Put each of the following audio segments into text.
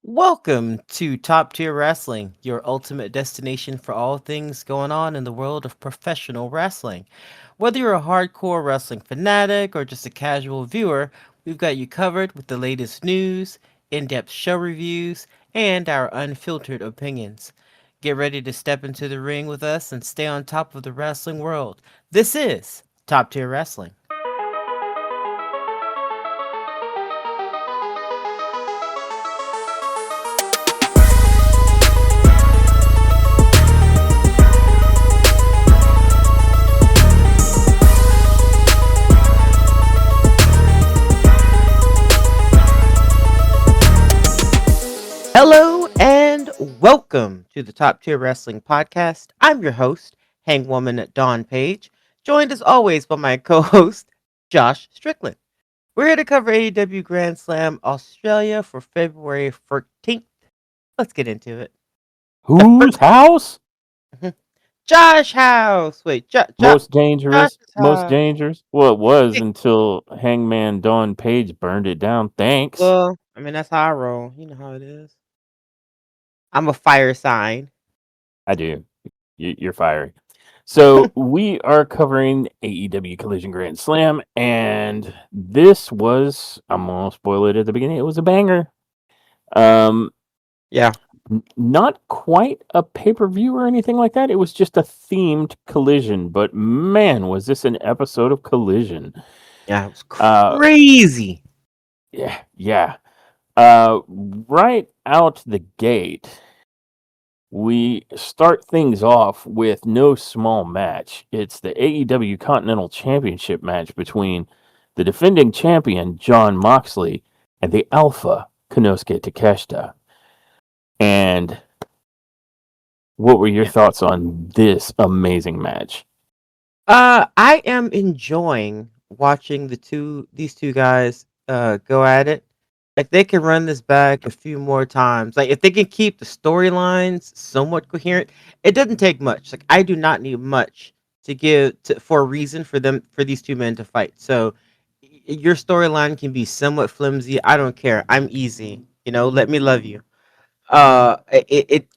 Welcome to Top Tier Wrestling, your ultimate destination for all things going on in the world of professional wrestling. Whether you're a hardcore wrestling fanatic or just a casual viewer, we've got you covered with the latest news, in depth show reviews, and our unfiltered opinions. Get ready to step into the ring with us and stay on top of the wrestling world. This is Top Tier Wrestling. Hello and welcome to the Top Tier Wrestling Podcast. I'm your host, Hangwoman Dawn Page, joined as always by my co-host, Josh Strickland. We're here to cover AEW Grand Slam Australia for February 14th. Let's get into it. The Whose first house? Josh House. Wait, Most dangerous. Josh's Most house. dangerous. Well, it was Hey, until Hangman Dawn Page burned it down. Thanks. well, I mean that's how I roll. You know how it is. I'm a fire sign. I do. You're fiery. So we are covering AEW Collision Grand Slam, and this was, I'm gonna spoil it at the beginning. It was a banger. Um, Yeah, Not quite a pay-per-view or anything like that. It was just a themed collision, but man, was this an episode of Collision. yeah, it was Uh, crazy. yeah. Right out the gate, we start things off with no small match. It's the AEW Continental Championship match between the defending champion, Jon Moxley, and the Alpha, Konosuke Takeshita. And what were your Yeah. thoughts on this amazing match? I am enjoying watching these two guys go at it. Like they can run this back a few more times. Like if they can keep the storylines somewhat coherent, it doesn't take much. Like I do not need much for a reason for these two men to fight. So your storyline can be somewhat flimsy. I don't care. I'm easy. Let me love you. It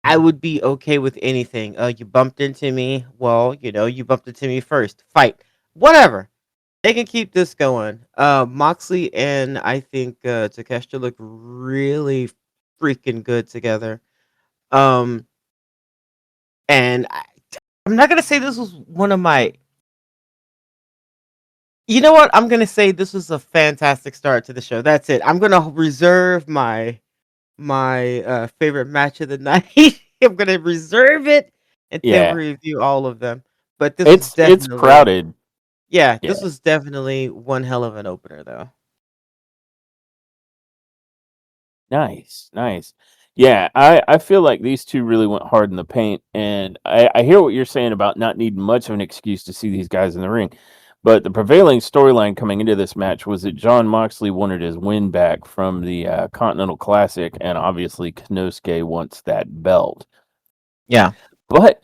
I would be okay with anything. You bumped into me. Well, you bumped into me first. Fight. Whatever. They can keep this going. Moxley and I think Takeshita look really freaking good together. Um, and I'm not gonna say this was one of my. You know what? I'm gonna say this was a fantastic start to the show. That's it. I'm gonna reserve my favorite match of the night. I'm gonna reserve it until we Yeah, review all of them. But this was it's definitely, crowded. yeah, Yeah, this was definitely one hell of an opener, though. nice. Yeah, I feel like these two really went hard in the paint, and I hear what you're saying about not needing much of an excuse to see these guys in the ring. But the prevailing storyline coming into this match was that Jon Moxley wanted his win back from the Continental Classic, and obviously Konosuke wants that belt. Yeah, But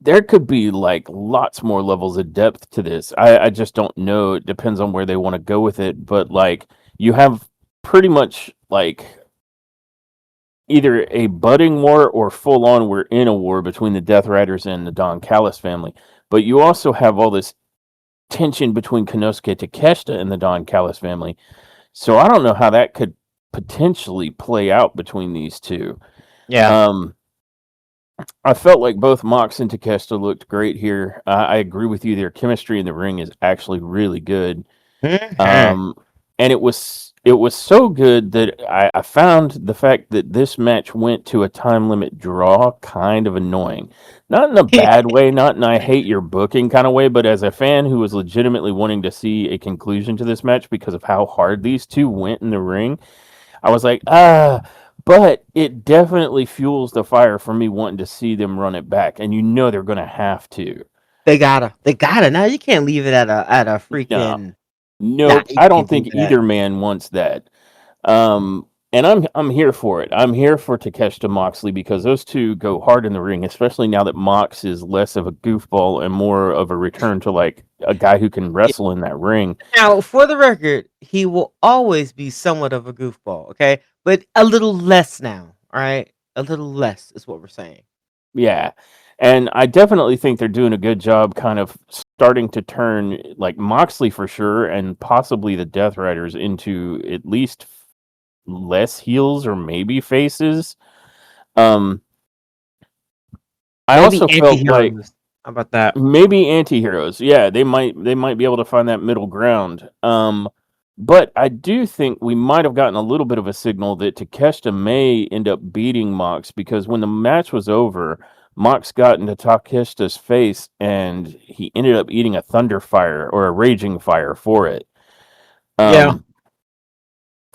there could be like lots more levels of depth to this. I just don't know. It depends on where they want to go with it. But like you have pretty much like either a budding war or full on we're in a war between the Death Riders and the Don Callis family. But you also have all this tension between Konosuke Takeshita and the Don Callis family. So I don't know how that could potentially play out between these two. yeah. Um, I felt like both Mox and Takeshita looked great here. I agree with you. Their chemistry in the ring is actually really good. Mhm. Um, and it was so good that I found the fact that this match went to a time limit draw kind of annoying. Not in a bad way, not in I hate your booking kind of way, but as a fan who was legitimately wanting to see a conclusion to this match because of how hard these two went in the ring, I was like, but it definitely fuels the fire for me wanting to see them run it back. And you know they're gonna have to. They gotta. Now you can't leave it at a No. freaking. Nah, Nope. you I don't can't do think that. either man wants that. Um, And I'm here for it. I'm here for Takeshita Moxley because those two go hard in the ring, especially now that Mox is less of a goofball and more of a return to like a guy who can Yeah. wrestle in that ring. Now, for the record, he will always be somewhat of a goofball, okay? But a little less now, all right? A little less is what we're saying. Yeah. And I definitely think they're doing a good job kind of starting to turn like Moxley for sure and possibly the Death Riders into at least less heels or maybe faces. Um I Maybe also felt like anti-heroes. How about that? maybe anti-heroes. Yeah, they might be able to find that middle ground. But I do think we might have gotten a little bit of a signal that Takeshita may end up beating Mox because when the match was over, Mox got into Takeshita's face and he ended up eating a thunder fire or a raging fire for it. Yeah. Um,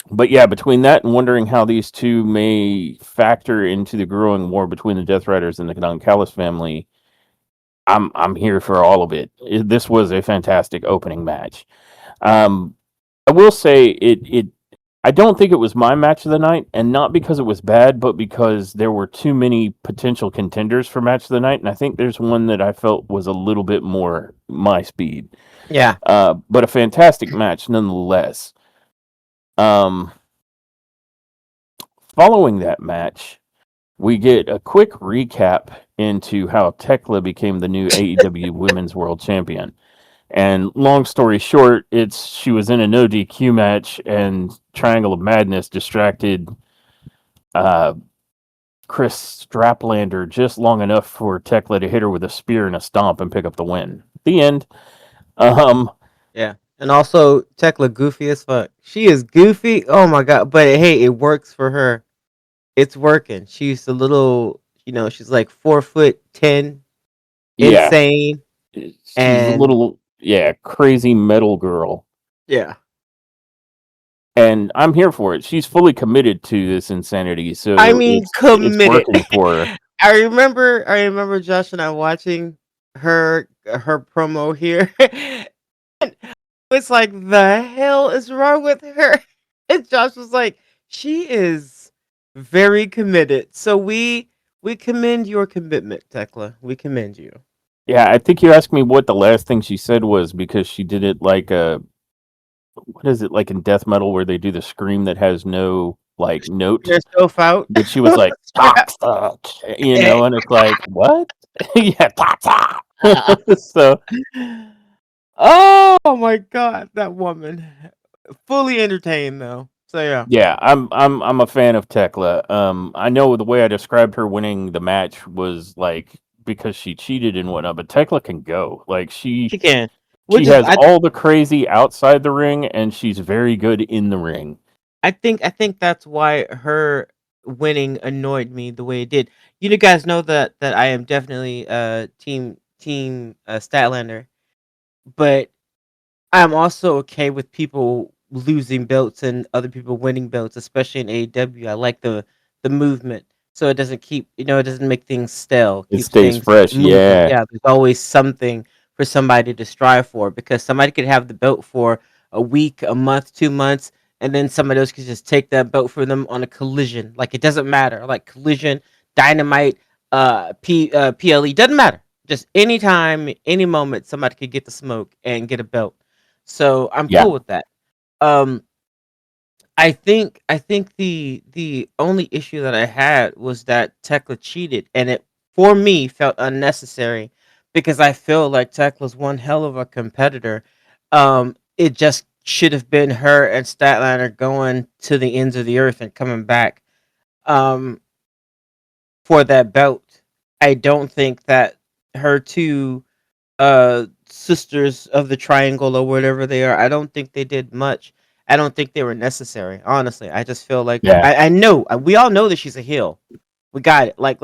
but yeah, between that and wondering how these two may factor into the growing war between the Death Riders and the Don Callis family, I'm here for all of it. This was a fantastic opening match. Um, I will say it. I don't think it was my match of the night, and not because it was bad, but because there were too many potential contenders for match of the night, and I think there's one that I felt was a little bit more my speed. Yeah. But a fantastic match nonetheless. Um, Following that match, we get a quick recap into how Tekla became the new AEW Women's World Champion. And long story short, it's she was in a no DQ match, and Triangle of Madness distracted uh, Chris Straplander just long enough for Tekla to hit her with a spear and a stomp and pick up the win. The end. Um, Yeah. And also, Tekla goofy as fuck. She is goofy. Oh my god. But hey, it works for her. It's working. She's a little, she's like 4'10", yeah, insane, she's a and little crazy metal girl, yeah. and I'm here for it. She's fully committed to this insanity, I so mean, it's committed. working for her. I remember Josh and I watching her promo here. It's like, the hell is wrong with her? And Josh was like, she is very committed. So we commend your commitment, Tekla. We commend you. Yeah, I think you asked me what the last thing she said was because she did it like a what is it like in death metal where they do the scream that has no like note, Yourself out. but she was like toxic, and it's like what? Yeah, toxic. So Oh my god, that woman. Fully entertained though. So yeah. yeah, I'm a fan of Tekla. I know the way I described her winning the match was like because she cheated and whatnot, but Tekla can go. Like She can. she Which is has all the crazy outside the ring, and she's very good in the ring. I think that's why her winning annoyed me the way it did. You guys know that I am definitely team Statlander, but I'm also okay with people losing belts and other people winning belts, especially in AEW. I like the movement, so it doesn't it doesn't make things stale. It Keeps stays things fresh. moving. Yeah, Yeah, there's always something for somebody to strive for because somebody could have the belt for a week, a month, 2 months, and then somebody else could just take that belt for them on a collision. Like it doesn't matter. Like collision, dynamite, PLE doesn't matter. Just anytime, any moment, somebody could get the smoke and get a belt. So I'm yeah, cool with that. Um, I think the only issue that I had was that Tekla cheated, and it for me felt unnecessary because I feel like Tekla's one hell of a competitor. It just should have been her and Statlander going to the ends of the earth and coming back um for that belt. I don't think that her two sisters of the triangle or whatever they are, I don't think they did much. I don't think they were necessary, honestly. I just feel like yeah, I know we all know that she's a heel. We got it. Like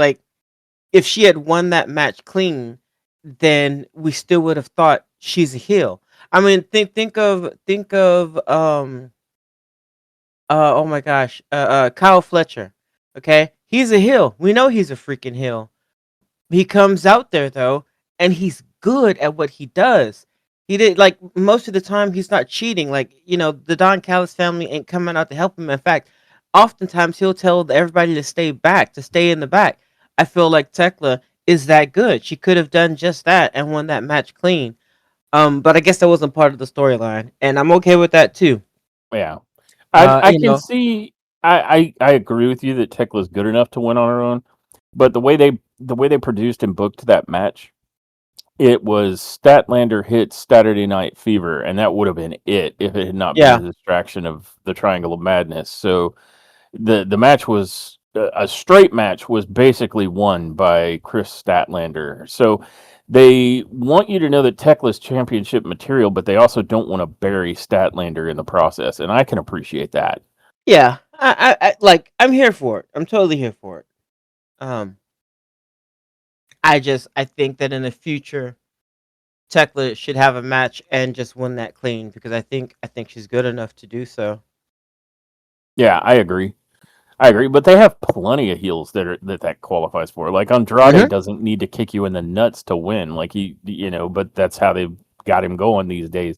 if she had won that match clean, then we still would have thought she's a heel. I mean, think of oh my gosh, Kyle Fletcher. Okay, he's a heel. We know he's a freaking heel. He comes out there though, and he's good at what he does. He did like most of the time he's not cheating. Like the Don Callis family ain't coming out to help him. In fact, oftentimes he'll tell everybody to stay back, to stay in the back. I feel like Tekla is that good. She could have done just that and won that match clean. But I guess that wasn't part of the storyline, and I'm okay with that too. Yeah, I You can know, see. I agree with you that Tekla's good enough to win on her own, but the way they produced and booked that match, it was Statlander hit Saturday Night Fever, and that would have been it if it had not been yeah, the distraction of the Triangle of Madness. So the match was a straight match was basically won by Chris Statlander. So they want you to know that Tekla's championship material, but they also don't want to bury Statlander in the process, and I can appreciate that. yeah. I'm here for it. I'm totally here for it. Um, I think that in the future, Tekla should have a match and just win that clean because I think she's good enough to do so. Yeah, I agree. I agree, but they have plenty of heels that qualifies for. Like Andrade Hmm. doesn't need to kick you in the nuts to win. Like but that's how they've got him going these days.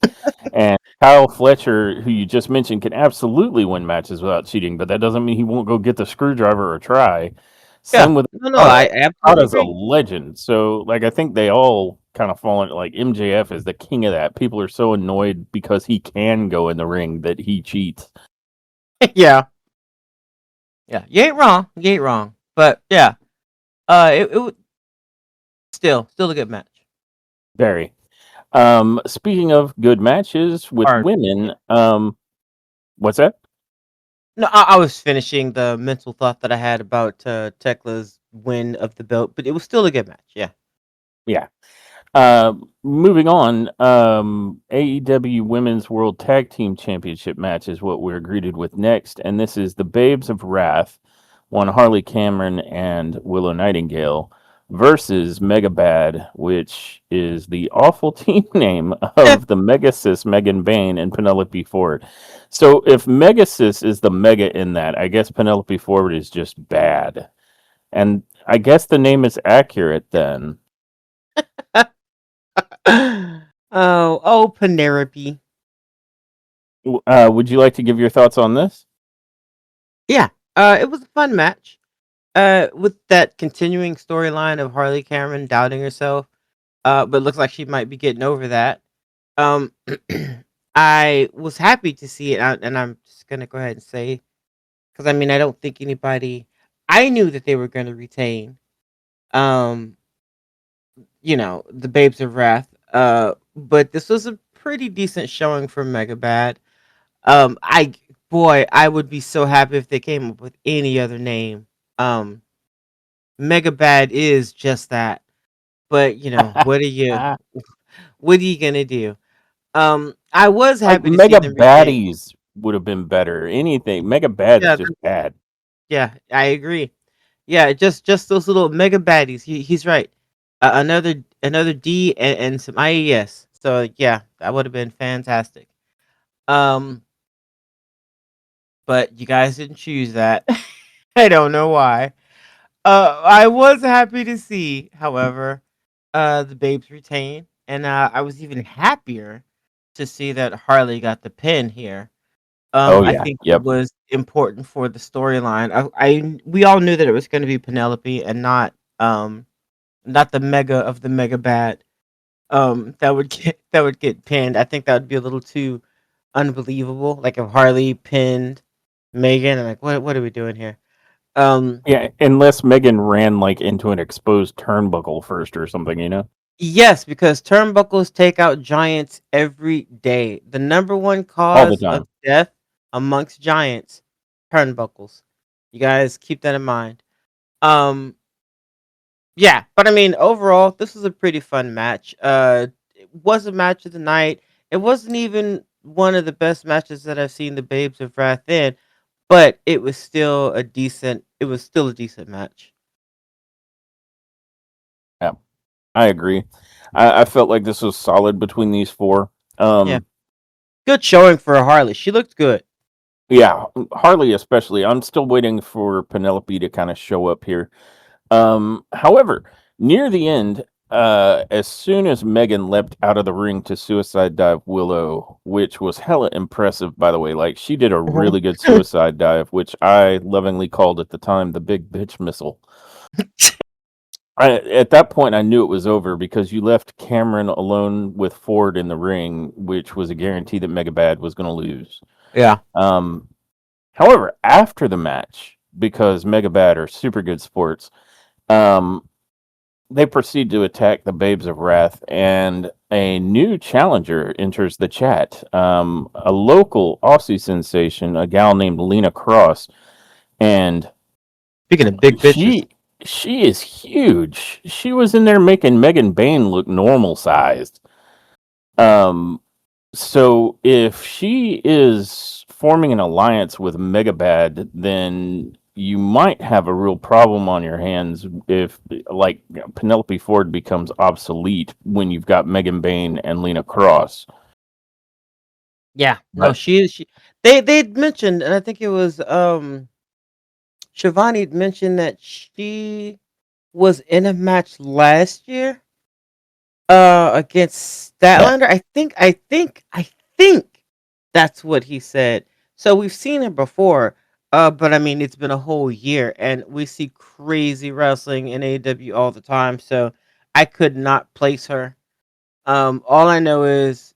And Kyle Fletcher, who you just mentioned, can absolutely win matches without cheating, but that doesn't mean he won't go get the screwdriver or try. Yeah, Same with no, Okada. I absolutely Okada's a agree. legend. So like I think they all kind of fall in like MJF is the king of that. People are so annoyed because he can go in the ring that he cheats. Yeah, yeah, you ain't wrong. You ain't wrong. But yeah, it was still a good match. Very. Speaking of good matches with Or women, what's that? no, I was finishing the mental thought that I had about Tekla's win of the belt, but it was still a good match. Yeah. Yeah. Moving on, AEW Women's World Tag Team Championship match is what we're greeted with next, and this is the Babes of Wrath, one Harley Cameron and Willow Nightingale, versus Mega Bad, which is the awful team name of the Megasis Megan Bain and Penelope Ford. So if Megasis is the mega in that, I guess Penelope Ford is just bad, and I guess the name is accurate then. Oh, Penelope. Would you like to give your thoughts on this? Yeah. It was a fun match. With that continuing storyline of Harley Cameron doubting herself. But it looks like she might be getting over that. Um, I was happy to see it, and I'm just gonna go ahead and say, because I mean, I don't think anybody. I knew that they were going to retain. Um, the Babes of Wrath. But this was a pretty decent showing for Mega Bad. I boy, I would be so happy if they came up with any other name. Um, Mega Bad is just that. But what are you gonna do? I was Like happy to see Mega them retain. Baddies would have been better. Anything. Mega Bad's Yeah, just bad. yeah, I agree. Yeah, just those little mega baddies. He's right. Another D and some IES. So yeah, that would have been fantastic. Um, but you guys didn't choose that. I don't know why. I was happy to see, however, the babes retain, and I was even happier to see that Harley got the pin here. Oh I yeah. think it Yep. was important for the storyline. We all knew that it was going to be Penelope and not the mega of the mega bad. That would get pinned. I think that would be a little too unbelievable. Like if Harley pinned Megan, and like what are we doing here? Um, Yeah. Unless Megan ran like into an exposed turnbuckle first or something. yes, because turnbuckles take out giants every day. The number one All the cause of time. death amongst giants, turnbuckles. You guys keep that in mind. Um, Yeah, but I mean, overall, this was a pretty fun match. It was a match of the night. It wasn't even one of the best matches that I've seen the Babes of Wrath in, but it was still a decent. It was still a decent match. Yeah. I agree. I felt like this was solid between these four. Yeah, Um, good showing for Harley. She looked good. yeah, Harley especially. I'm still waiting for Penelope to kind of show up here. However, near the end, as soon as Megan leapt out of the ring to suicide dive Willow, which was hella impressive, by the way. Like, she did a Mhm. really good suicide dive, which I lovingly called at the time the big bitch missile. At that point, I knew it was over because you left Cameron alone with Ford in the ring, which was a guarantee that Megabad was going to lose. Yeah. Um, However, after the match, because Megabad are super good sports, um, they proceed to attack the Babes of Wrath, and a new challenger enters the chat. A local Aussie sensation, a gal named Lena Cross, and Speaking of big bitches. she she is huge. She was in there making Megan Bain look normal sized. Um, so if she is forming an alliance with Megabad, then you might have a real problem on your hands if, like, Penelope Ford becomes obsolete when you've got Megan Bain and Lena Cross. Yeah. No, But she they mentioned, and I think it was Shivani mentioned that she was in a match last year against yeah, Statlander. I think that's what he said. So we've seen her before, but I mean it's been a whole year and we see crazy wrestling in AEW all the time, so I could not place her. All I know is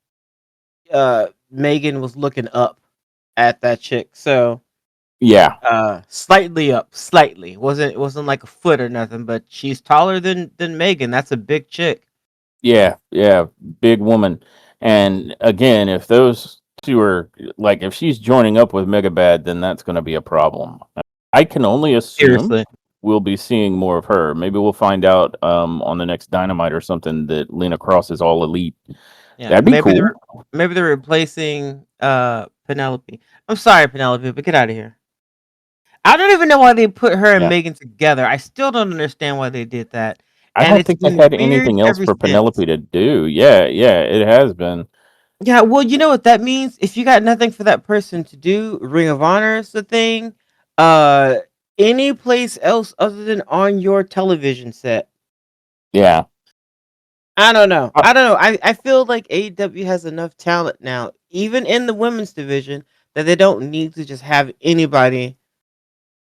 Megan was looking up at that chick. So yeah, slightly up, slightly. It wasn't like a foot or nothing, but she's taller than Megan. That's a big chick. yeah, big woman. And again, if those two are like, if she's joining up with Megabad, then that's going to be a problem. I can only assume Seriously. we'll be seeing more of her. Maybe we'll find out on the next Dynamite or something that Lena Cross is all elite. Yeah, That'd be cool. maybe they're replacing Penelope. I'm sorry, Penelope, but get out of here. I don't even know why they put her and Yeah. Megan together. I still don't understand why they did that. I And don't it's think they been had weird anything else ever for since. Penelope to do. Yeah, yeah, it has been. Yeah, well, you know what that means? If you got nothing for that person to do, Ring of Honor is the thing. Uh any place else other than on your television set. Yeah. I don't know. Uh, I don't know. I feel like AEW has enough talent now, even in the women's division, that they don't need to just have anybody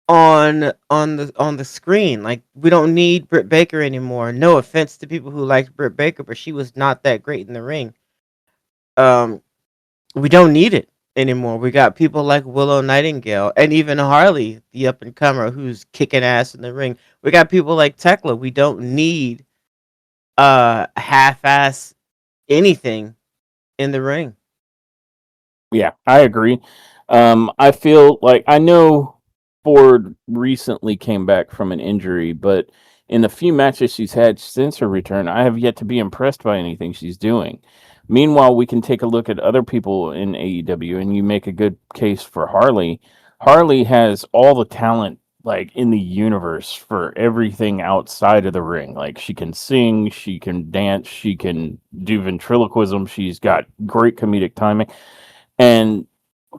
on the screen. Like we don't need Britt Baker anymore. No offense to people who liked Britt Baker, but she was not that great in the ring. Um, we don't need it anymore. We got people like Willow Nightingale and even Harley, the up and comer, who's kicking ass in the ring. We got people like Tekla. We don't need half ass anything in the ring. Yeah, I agree. I feel like I know Ford recently came back from an injury, but in the few matches she's had since her return, I have yet to be impressed by anything she's doing. Meanwhile, we can take a look at other people in AEW, and you make a good case for Harley. Harley has all the talent like in the universe for everything outside of the ring. Like, she can sing, she can dance, she can do ventriloquism, she's got great comedic timing. And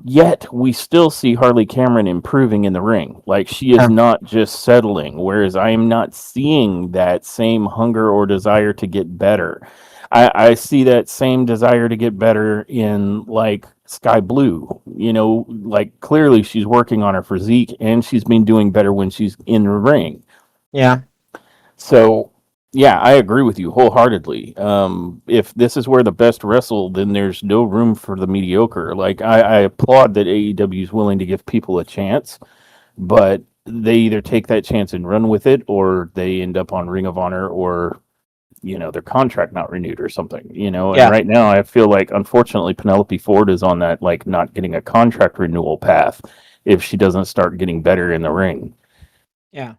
yet we still see Harley Cameron improving in the ring. Like, she is Yeah. not just settling, whereas I am not seeing that same hunger or desire to get better. I see that same desire to get better in, like, Sky Blue. Like, clearly she's working on her physique and she's been doing better when she's in the ring. Yeah. So, yeah, I agree with you wholeheartedly. If this is where the best wrestle, then there's no room for the mediocre. Like, I applaud that AEW is willing to give people a chance, but they either take that chance and run with it, or they end up on Ring of Honor, or their contract not renewed or something. And Yeah. right now, I feel like, unfortunately, Penelope Ford is on that, like, not getting a contract renewal path if she doesn't start getting better in the ring. Yeah.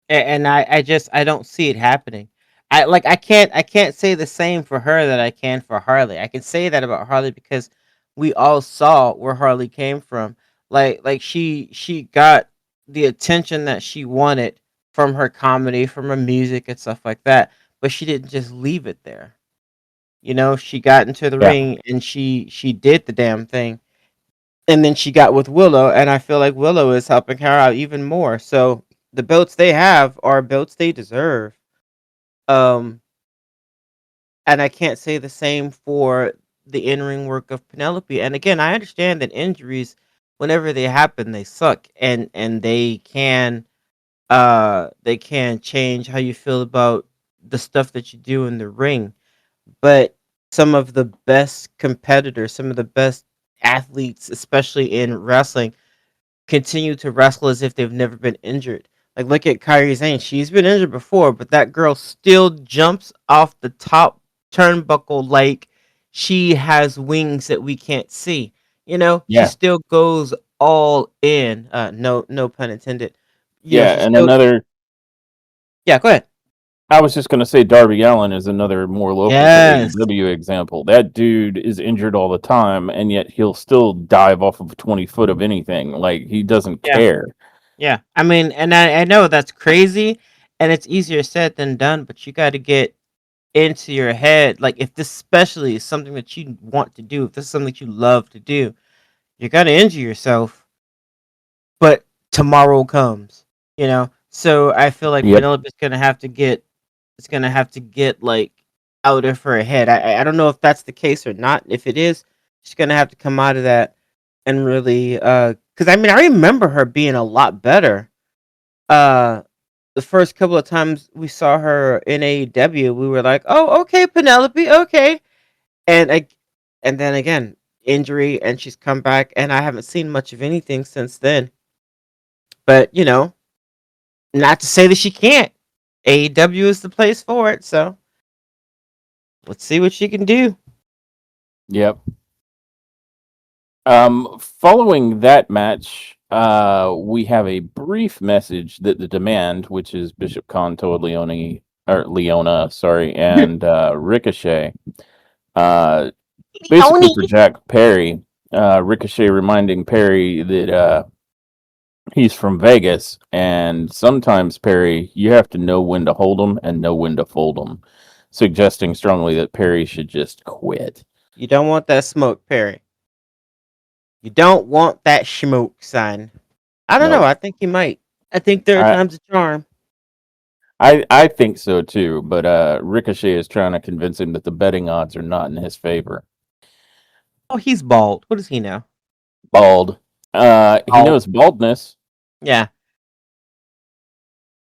And I don't see it happening. I can't say the same for her that I can for Harley. I can say that about Harley because we all saw where Harley came from. Like she got the attention that she wanted from her comedy, from her music and stuff like that. But she didn't just leave it there. She got into the Yeah. ring and she did the damn thing. And then she got with Willow, and I feel like Willow is helping her out even more. So the belts they have are belts they deserve. Um, and I can't say the same for the in-ring work of Penelope. And again, I understand that injuries, whenever they happen, they suck, and they can change how you feel about the stuff that you do in the ring. But some of the best competitors, some of the best athletes, especially in wrestling, continue to wrestle as if they've never been injured. Like look at Kyrie Sane. She's been injured before, but that girl still jumps off the top turnbuckle like she has wings that we can't see. She Yeah, still goes all in. No pun intended. yeah, She and still. another. Yeah, go ahead. I was just going to say Darby Allin is another more local to Yes. AEW example. That dude is injured all the time, and yet he'll still dive off of 20 foot of anything. Like he doesn't Yeah. care. Yeah. I mean, and I know that's crazy, and it's easier said than done, but you got to get into your head, like if this especially is something that you want to do, if this is something that you love to do, you're gonna injure yourself, but tomorrow comes, So I feel like Yep. Penelope's gonna have to get, it's gonna have to get like out of her head. I don't know if that's the case or not. If it is, she's gonna have to come out of that and really, because I mean I remember her being a lot better. Uh, the first couple of times we saw her in AEW, we were like, "Oh, okay, Penelope, okay." And I, and then again, injury, and she's come back, and I haven't seen much of anything since then. But not to say that she can't. AEW is the place for it, so let's see what she can do. Yep. Following that match, we have a brief message that the Demand, which is Bishop Conto Leone or Leona, sorry, and Ricochet, uh, basically Leonie. for Jack Perry. Ricochet reminding Perry that he's from Vegas, and sometimes Perry, you have to know when to hold them and know when to fold them, suggesting strongly that Perry should just quit. You don't want that smoke, Perry. You don't want that smoke, son. I don't know. Nope. I think you might. I think third I time's a charm. I think so too, but Ricochet is trying to convince him that the betting odds are not in his favor. Oh, he's bald. What does he know? Bald. He Bald. knows baldness, Yeah.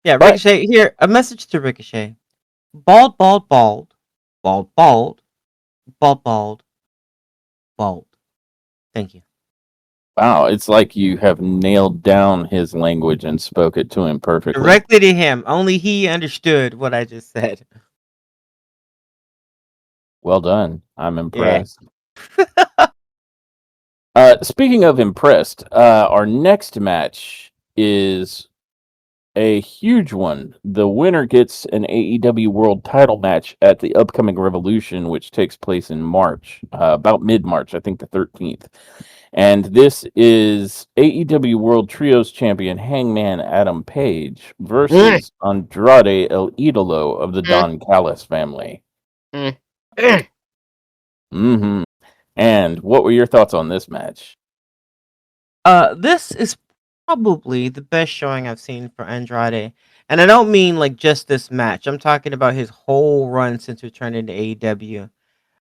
Yeah, but Ricochet. Here, a message to Ricochet. Bald, bald, bald. Bald, bald. Bald, bald. Bald. Thank you. wow, it's like you have nailed down his language and spoke it to him perfectly. Directly to him. Only he understood what I just said. Well done. I'm Yeah. impressed. Speaking of impressed, our next match is a huge one. The winner gets an AEW World Title match at the upcoming Revolution, which takes place in March, about mid March, I think the 13th. And this is AEW World Trios Champion Hangman Adam Page Mm, versus Andrade El Idolo of the mm, Don Callis family. mm, mm. And what were your thoughts on this match? This is probably the best showing I've seen for Andrade. And I don't mean like just this match. I'm talking about his whole run since returning to AEW.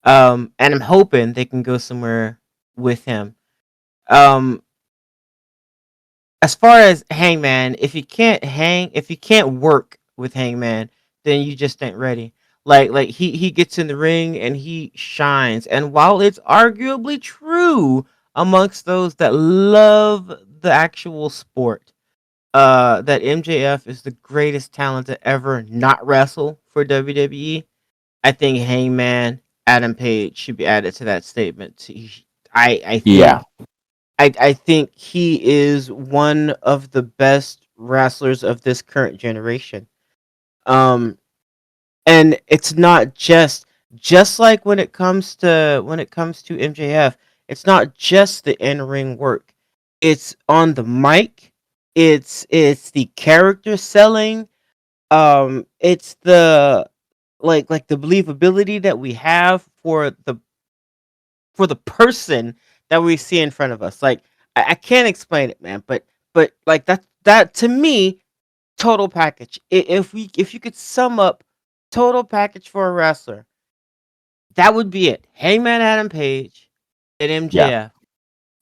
And I'm hoping they can go somewhere with him. Um, as far as Hangman, if you can't work with Hangman, then you just ain't ready. Like he gets in the ring and he shines. And while it's arguably true amongst those that love the actual sport, that MJF is the greatest talent to ever not wrestle for WWE, I think Hangman Adam Page should be added to that statement. I Yeah. think I think he is one of the best wrestlers of this current generation. Um, and it's not just like when it comes to MJF, it's not just the in ring work. It's on the mic. It's the character selling. It's the like the believability that we have for the person that we see in front of us. Like I can't explain it, man, but like that to me, total package. If you could sum up total package for a wrestler, that would be it. Hangman Adam Page and Yeah, MJF.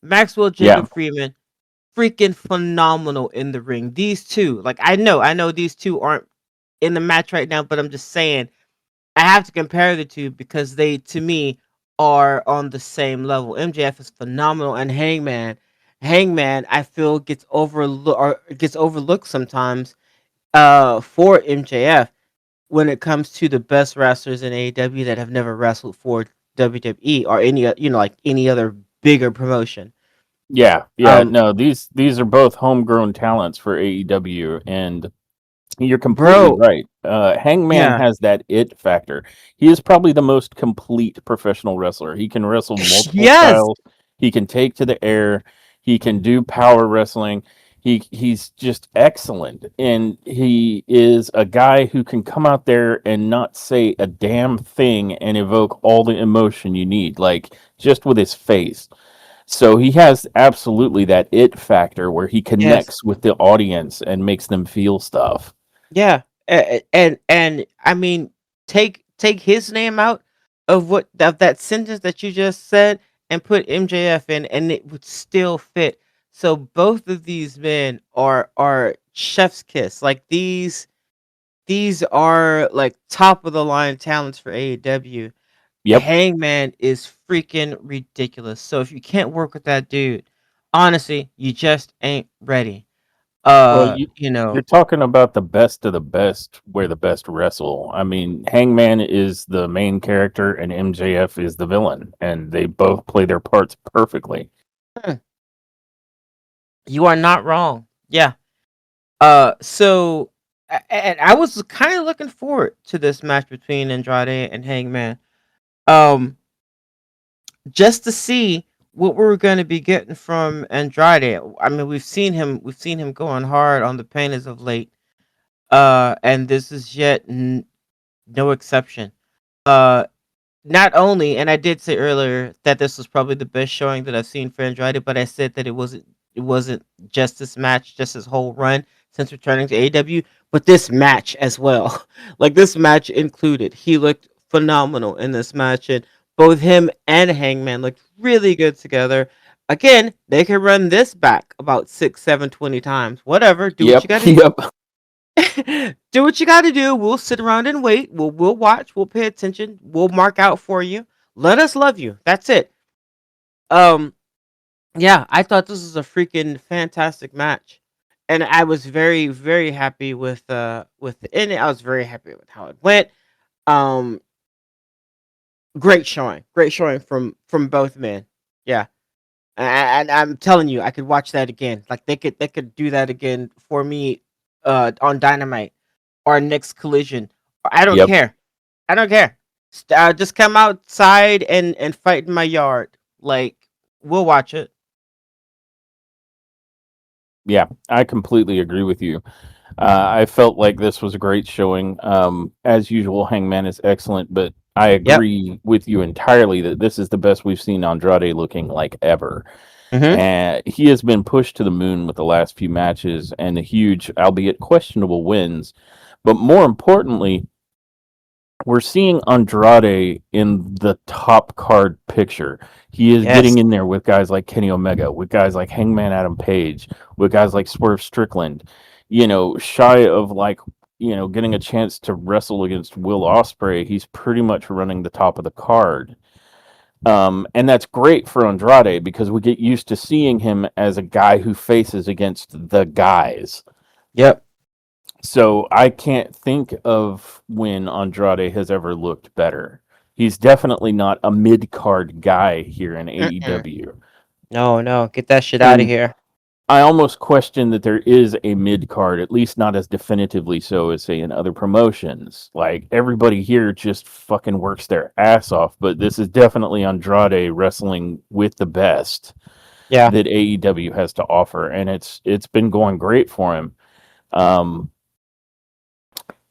Maxwell yeah, Jacob Freeman, freaking phenomenal in the ring. These two, like I know these two aren't in the match right now, but I'm just saying I have to compare the two because they, to me, are on the same level. MJF is phenomenal, and Hangman, I feel gets overlooked sometimes. For MJF when it comes to the best wrestlers in AEW that have never wrestled for WWE or like any other bigger promotion. yeah, yeah. Um, No, these are both homegrown talents for AEW, and you're completely bro, right. Hangman yeah, has that it factor. He is probably the most complete professional wrestler. He can wrestle multiple yes, styles. He can take to the air. He can do power wrestling. He's just excellent, and he is a guy who can come out there and not say a damn thing and evoke all the emotion you need, like just with his face. So he has absolutely that it factor where he yes. connects with the audience and makes them feel stuff. Yeah, and I mean, take his name out of that sentence that you just said, and put MJF in, and it would still fit. So both of these men are chef's kiss. Like these are like top of the line talents for AEW. Yep. Hangman is freaking ridiculous. So if you can't work with that dude, honestly, you just ain't ready. Well, You know, you're talking about the best of the best where the best wrestle. I mean, Hangman is the main character and MJF is the villain, and they both play their parts perfectly. you are not wrong. Yeah. So and I was kind of looking forward to this match between Andrade and Hangman. Um, just to see what we're going to be getting from Andrade. I mean, we've seen him going hard on the pain as of late. And this is yet no exception. Uh, Not only, and I did say earlier that this was probably the best showing that I've seen for Andrade, but I said that it wasn't just this match, just his whole run since returning to AEW, but this match as well. Like this match included. He looked phenomenal in this match, and both him and Hangman looked really good together. Again, they can run this back about 6, 7, 20 times. Whatever. Do what Yep. you gotta do. Yep. Do what you got to do. We'll sit around and wait. We'll watch. We'll pay attention. We'll mark out for you. Let us love you. That's it. Um, yeah, I thought this was a freaking fantastic match, and I was very very happy with the ending. I was very happy with how it went. Um, great showing from both men. Yeah, and I'm telling you, I could watch that again. Like they could do that again for me, on Dynamite or next Collision. I don't Yep. care. I don't care. Just come outside and fight in my yard. Like we'll watch it. Yeah, I completely agree with you. I felt like this was a great showing. As usual, Hangman is excellent, but I Yep. agree with you entirely that this is the best we've seen Andrade looking like ever. Hmm. And he has been pushed to the moon with the last few matches and the huge, albeit questionable wins. But more importantly, we're seeing Andrade in the top card picture. He is Yes. getting in there with guys like Kenny Omega, with guys like Hangman Adam Page, with guys like Swerve Strickland. Shy of getting a chance to wrestle against Will Ospreay, he's pretty much running the top of the card. And that's great for Andrade because we get used to seeing him as a guy who faces against the guys. Yep. So I can't think of when Andrade has ever looked better. He's definitely not a mid card guy here in Mm-mm. AEW. No, no, get that shit out of And here. I almost question that there is a mid card, at least not as definitively so as, say, in other promotions. Like, everybody here just fucking works their ass off, but this is definitely Andrade wrestling with the best Yeah. that AEW has to offer, and it's been going great for him. Um,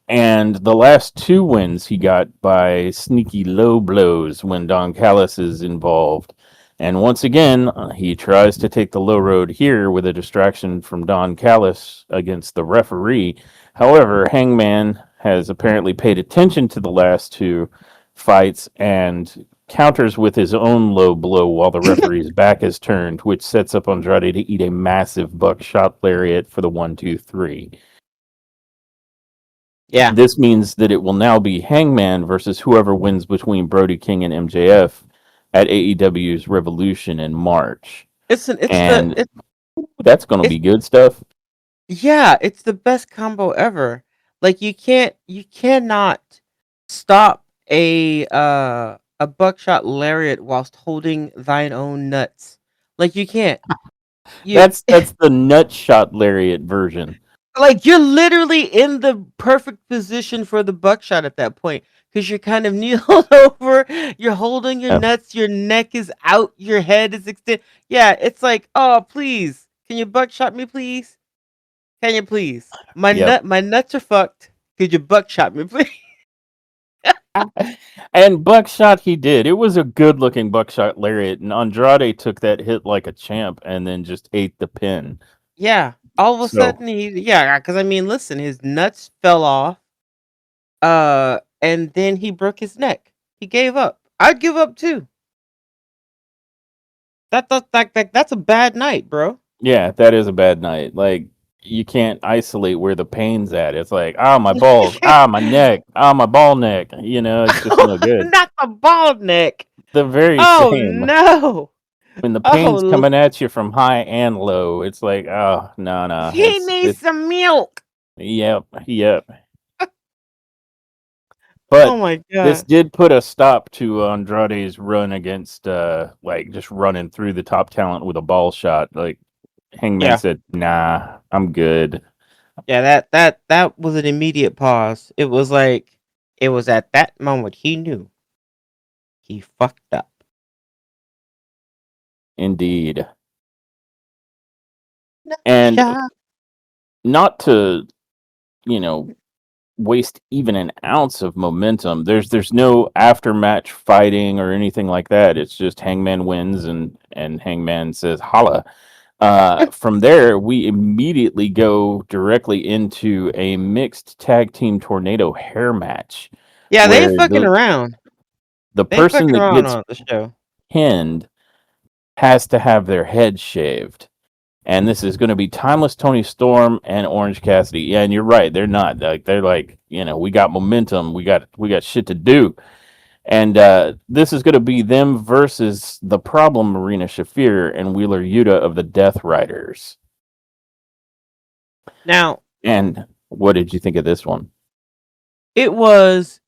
And the last two wins he got by sneaky low blows when Don Callis is involved. And once again, he tries to take the low road here with a distraction from Don Callis against the referee. However, Hangman has apparently paid attention to the last two, fights and counters with his own low blow while the referee's back is turned, which sets up Andrade to eat a massive buckshot lariat for the 1, 2, 3. Yeah, This means that it will now be Hangman versus whoever wins between Brody King and MJF at AEW's Revolution in March. And it's that's going to it's be good stuff. yeah, it's the best combo ever. Like you cannot stop a buckshot lariat whilst holding thine own nuts. Like you can't. You That's the nut shot lariat version. like you're literally in the perfect position for the buckshot at that point because you're kind of kneeled over, you're holding your Yeah. nuts, your neck is out, your head is extended. Yeah, it's like, oh please, can you buckshot me, please? Can you please? Yep. My nuts are fucked. Could you buckshot me, please? And buckshot he did. It was a good looking buckshot lariat, and Andrade took that hit like a champ and then just ate the pin. Yeah. All of a So sudden yeah, because I mean, listen, his nuts fell off. And then he broke his neck. He gave up. I'd give up too. That's a bad night, bro. yeah, that is a bad night. Like you can't isolate where the pain's at. It's like, ah, my balls, ah, my neck, ah, my ball neck. It's just no good. Not the bald neck. The very Oh same. no. When the pain's Oh, coming at you from high and low, it's like, oh no, no. he needs It's some milk. yep, yep. Oh But my this god. did put a stop to Andrade's run against like just running through the top talent with a ball shot. Like Hangman Yeah. said, nah, I'm good. Yeah, that was an immediate pause. It was like it was at that moment he knew he fucked up. Indeed. No And shot. not to, you know, waste even an ounce of momentum. There's no after match fighting or anything like that. It's just Hangman wins and Hangman says holla. From there, we immediately go directly into a mixed tag team tornado hair match, Yeah, they where ain't fucking around. the They ain't person fucking that around gets on the show. pinned has to have their head shaved. And this is going to be Timeless Tony Storm and Orange Cassidy. Yeah, and you're right. They're not like they're like we got momentum. We got shit to do. And this is going to be them versus the problem Marina Shafir and Wheeler Yuta of the Death Riders. Now, And what did you think of this one? it was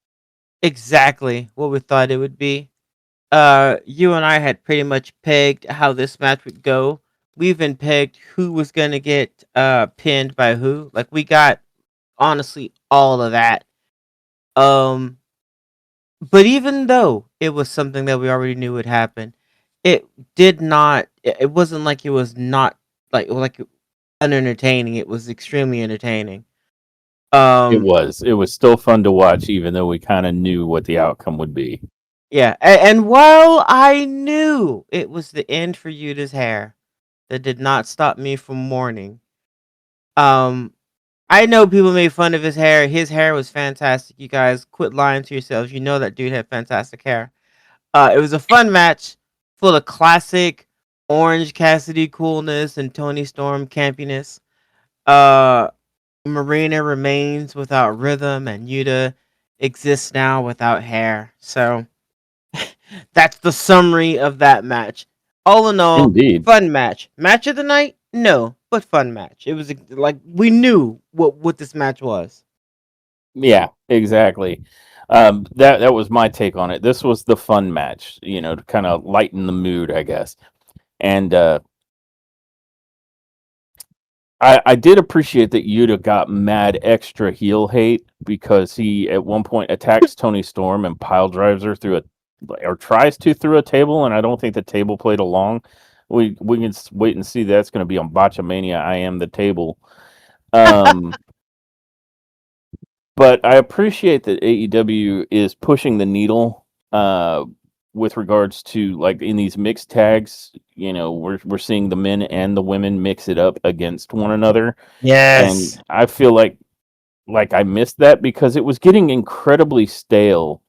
exactly what we thought it would be. You and I had pretty much pegged how this match would go. We even pegged who was gonna get pinned by who. Like we got honestly all of that. Um but even though it was something that we already knew would happen, it did not it wasn't like it was not like unentertaining. It was extremely entertaining. It Um was. It was still fun to watch, even though we kind of knew what the outcome would be. yeah, and while I knew it was the end for Yuta's hair, that did not stop me from mourning. Um, I know people made fun of his hair. His hair was fantastic. You guys quit lying to yourselves. You know that dude had fantastic hair. It was a fun match full of classic Orange Cassidy coolness and Tony Storm campiness. Uh, Marina remains without rhythm, and Yuta exists now without hair. So that's the summary of that match. All in all, Indeed. fun match. Match of the night? No, but fun match. It was like we knew what this match was. Yeah, exactly. That was my take on it. This was the fun match, to kind of lighten the mood, I guess. And I did appreciate that Yuta got mad extra heel hate because he at one point attacks Tony Storm and pile drives her through or tries to through a table, and I don't think the table played along. We can wait and see. That's going to be on Botchamania. I am the table. Um, but I appreciate that AEW is pushing the needle with regards to like in these mixed tags. We're seeing the men and the women mix it up against one another, and Yes. I feel like I missed that because it was getting incredibly stale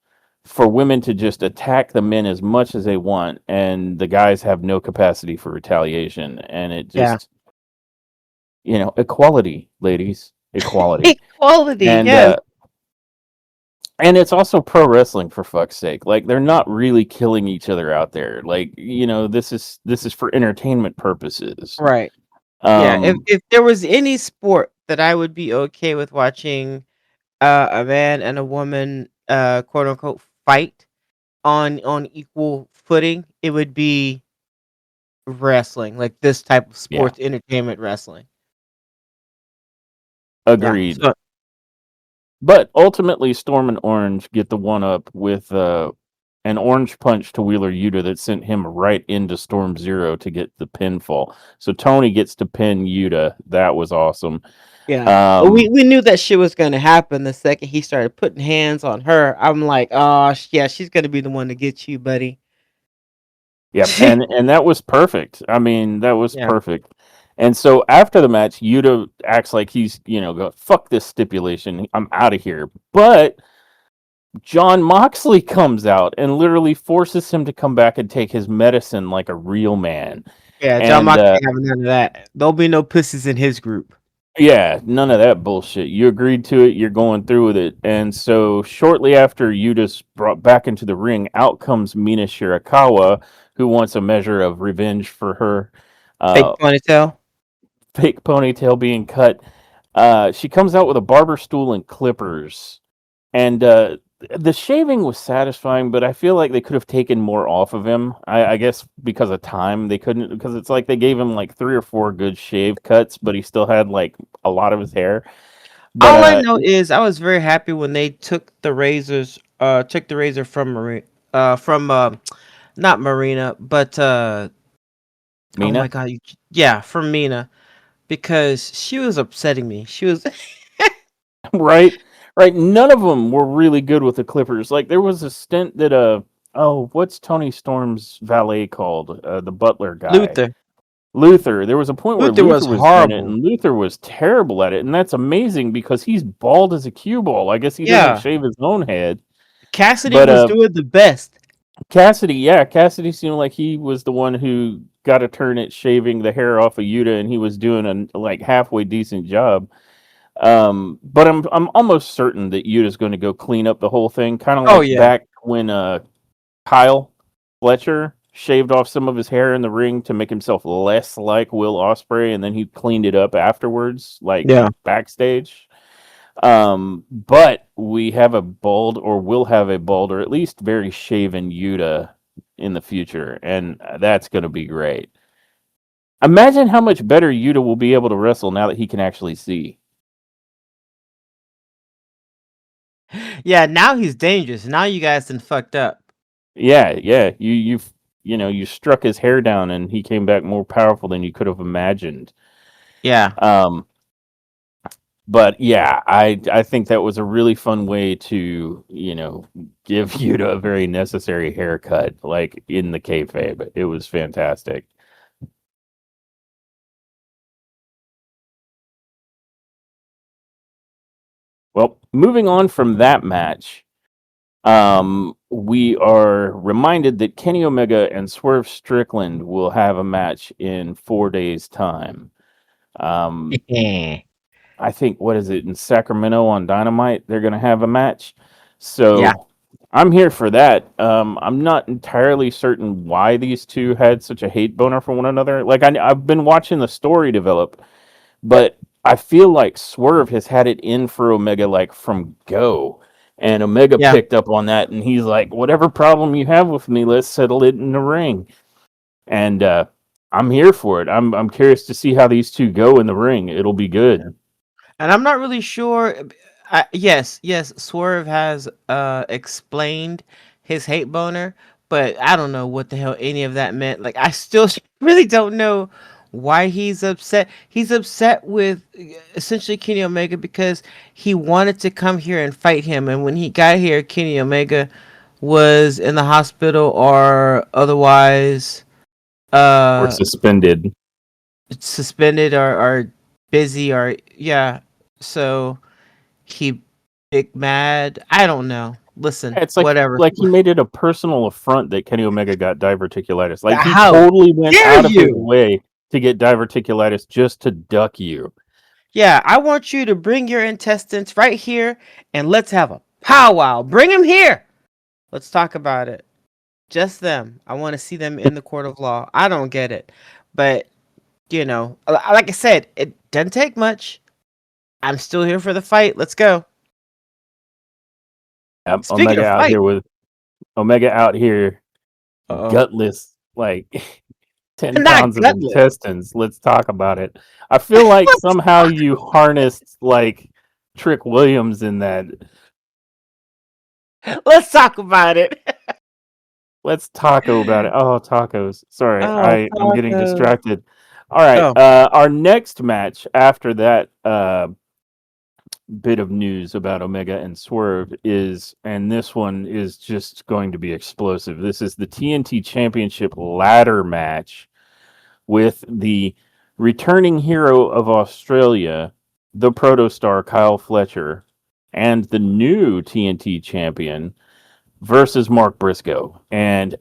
for women to just attack the men as much as they want, and the guys have no capacity for retaliation, and it Yeah. just, equality, ladies, equality. Equality, And yes. it's also pro wrestling, for fuck's sake. Like, they're not really killing each other out there. Like, this is for entertainment purposes. Right. Yeah, Um, if there was any sport that I would be okay with watching, a man and a woman, quote unquote, fight on equal footing, it would be wrestling, like this type of yeah, sports entertainment wrestling. Yeah. agreed. So But ultimately, Storm and Orange get the one up with an orange punch to Wheeler Yuta that sent him right into Storm Zero to get the pinfall. So Tony gets to pin Yuta. That was awesome. yeah, we Um, we knew that shit was gonna happen the second he started putting hands on her. I'm like, oh yeah, she's gonna be the one to get you, buddy. yep, and that was perfect. I mean, that was Yeah. perfect. And so after the match, Yuta acts like he's, go, fuck this stipulation. I'm out of here. But John Moxley comes out and literally forces him to come back and take his medicine like a real man. Yeah, John And Moxley ain't having none of that. There'll be no pussies in his group. yeah, none of that bullshit. You agreed to it, you're going through with it. And so shortly after Yuta's brought back into the ring, out comes Mina Shirakawa, who wants a measure of revenge for her Fake uh, ponytail. fake ponytail being cut. She comes out with a barber stool and clippers. And the shaving was satisfying, but I feel like they could have taken more off of him. I guess because of time, they couldn't, because it's like they gave him like 3 or 4 good shave cuts, but he still had like a lot of his hair. But All I know is I was very happy when they took the razor from from not Marina, but oh my Mina, god, yeah, from Mina, because she was upsetting me. She was right, right. None of them were really good with the clippers. Like there was a stint that oh, what's Tony Storm's valet called? The butler guy. Luther. Luther. There was a point where Luther Luther was was doing it, horrible. and Luther was terrible at it, and that's amazing because he's bald as a cue ball. I guess he doesn't Yeah, shave his own head. Cassidy But was doing the best. Cassidy, yeah, Cassidy seemed like he was the one who got a turn at shaving the hair off of Yuta, and he was doing a like halfway decent job. But I'm almost certain that Yuta's going to go clean up the whole thing, kind of Oh like yeah, back when Kyle Fletcher shaved off some of his hair in the ring to make himself less like Will Ospreay, and then he cleaned it up afterwards, like yeah. backstage. But we have a bald, or will have a bald, or at least very shaven Yuta in the future, and that's going to be great. Imagine how much better Yuta will be able to wrestle now that he can actually see. Yeah, now he's dangerous. Now you guys done fucked up. Yeah, yeah. You struck his hair down, and he came back more powerful than you could have imagined. Yeah. Um, but yeah, I think that was a really fun way to give Yuta a very necessary haircut, like in the kayfabe. It was fantastic. Well, moving on from that match, we are reminded that Kenny Omega and Swerve Strickland will have a match in 4 days' time. Um, I think, what is it, in Sacramento on Dynamite? They're going to have a match. Yeah. So I'm here for that. I'm not entirely certain why these two had such a hate boner for one another. Like, I've been watching the story develop, but I feel like Swerve has had it in for Omega like from go. And Omega Yeah. picked up on that, and he's like, whatever problem you have with me, let's settle it in the ring. And I'm here for it. I'm curious to see how these two go in the ring. It'll be good. And I'm not really sure. Yes, yes, Swerve has explained his hate boner, but I don't know what the hell any of that meant. Like, I still really don't know why he's upset. He's upset with essentially Kenny Omega because he wanted to come here and fight him, and when he got here, Kenny Omega was in the hospital or otherwise Or uh suspended. suspended or busy or yeah. So he big mad. I don't know. Listen, It's whatever. like he made it a personal affront that Kenny Omega got diverticulitis. Like he How totally went dare out of his you? way to get diverticulitis just to duck you. Yeah, I want you to bring your intestines right here and let's have a powwow. Bring them here. Let's talk about it. Just them. I want to see them in the court of law. I don't get it. But, like I said, it doesn't take much. I'm still here for the fight. Let's go. Speaking Omega of out fight, here with Omega out here, uh-oh. gutless, like 10 Not pounds of gutless. intestines. Let's talk about it. I feel like somehow you harnessed like Trick Williams in that. Let's talk about it. Let's taco about it. Oh, tacos. Sorry, Oh, I'm getting tacos. distracted. All right. Oh, Our next match after that bit of news about Omega and Swerve is, and this one is just going to be explosive. This is the TNT Championship ladder match with the returning hero of Australia, the protostar Kyle Fletcher, and the new TNT champion versus Mark Briscoe. And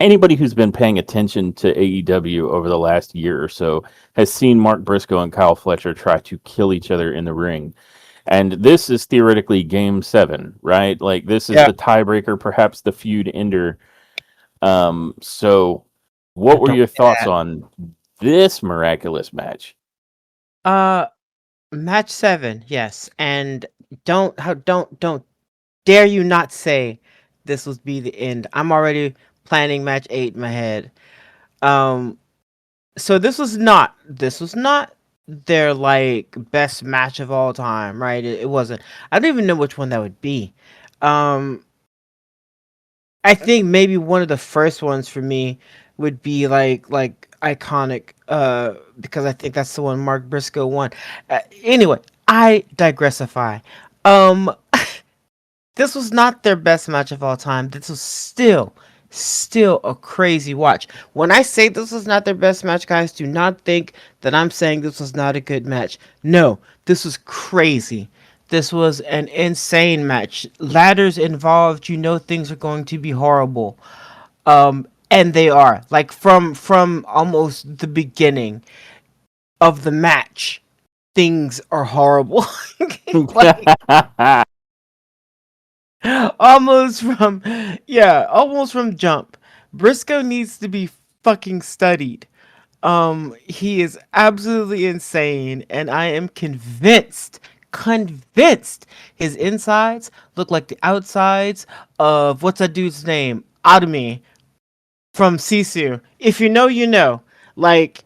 anybody who's been paying attention to AEW over the last year or so has seen Mark Briscoe and Kyle Fletcher try to kill each other in the ring. And this is theoretically game 7, right? Like this is yeah. the tiebreaker, perhaps the feud ender. So what were Don't your say thoughts that. on this miraculous match? Uh, match 7, yes. And don't dare you not say this will be the end. I'm already planning match 8 in my head. Um, so this was not their like best match of all time, right? It wasn't. I don't even know which one that would be. Um, I think maybe one of the first ones for me would be like iconic, because I think that's the one Mark Briscoe won. Anyway, I digressify. Um, this was not their best match of all time. This was still a crazy watch. When I say this was not their best match, guys, do not think that I'm saying this was not a good match. No, this was crazy. This was an insane match. Ladders involved, things are going to be horrible. And they are. Like from almost the beginning of the match, things are horrible. Like almost from jump. Briscoe needs to be fucking studied. He is absolutely insane, and I am convinced his insides look like the outsides of what's that dude's name? Atomy from Sisu. If you know, you know. Like,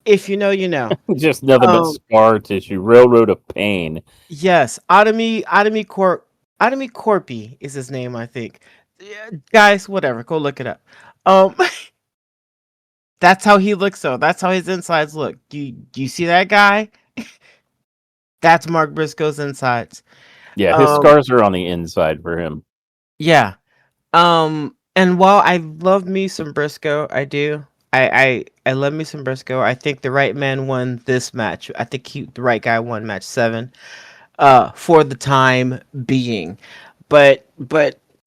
if you know, you know. Just nothing but Um, scar tissue, railroad of pain. yes, Atomy Corpy is his name, I think. Yeah, guys, whatever, go look it up. Um, that's how he looks, though. That's how his insides look. Do you see that guy? That's Mark Briscoe's insides. Yeah, his Um, scars are on the inside for him. yeah. And while I love me some Briscoe, I do. I love me some Briscoe. I think the right man won this match. I think the right guy won match 7. For the time being. But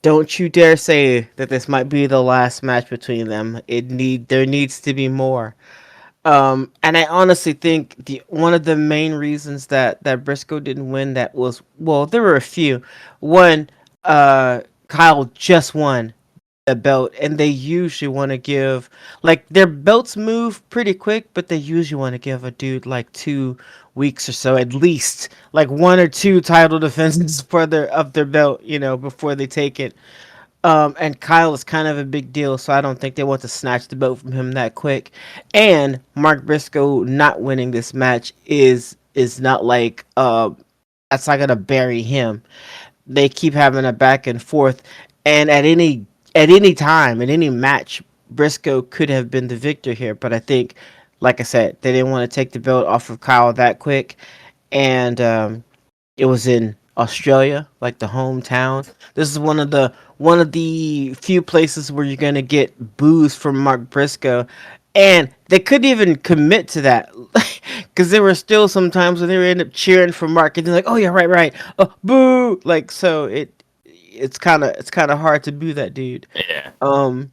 don't you dare say that this might be the last match between them. There needs to be more. And I honestly think the one of the main reasons that Briscoe didn't win, that was, well, there were a few. One, Kyle just won the belt, and they usually want to give, like, their belts move pretty quick, but they usually want to give a dude like 2 weeks or so, at least, like 1 or 2 title defenses for their belt, before they take it. And Kyle is kind of a big deal, so I don't think they want to snatch the belt from him that quick. And Mark Briscoe not winning this match is not like, that's not gonna bury him. They keep having a back and forth, and at any time, in any match, Briscoe could have been the victor here. But I think, like I said, they didn't want to take the belt off of Kyle that quick, and it was in Australia, like the hometown. This is one of the few places where you're gonna get boos from Mark Briscoe, and they couldn't even commit to that, because there were still some times when they would end up cheering for Mark, and they're like, "Oh yeah, right, right, boo!" Like, so it's kind of hard to boo that dude. Yeah. Um,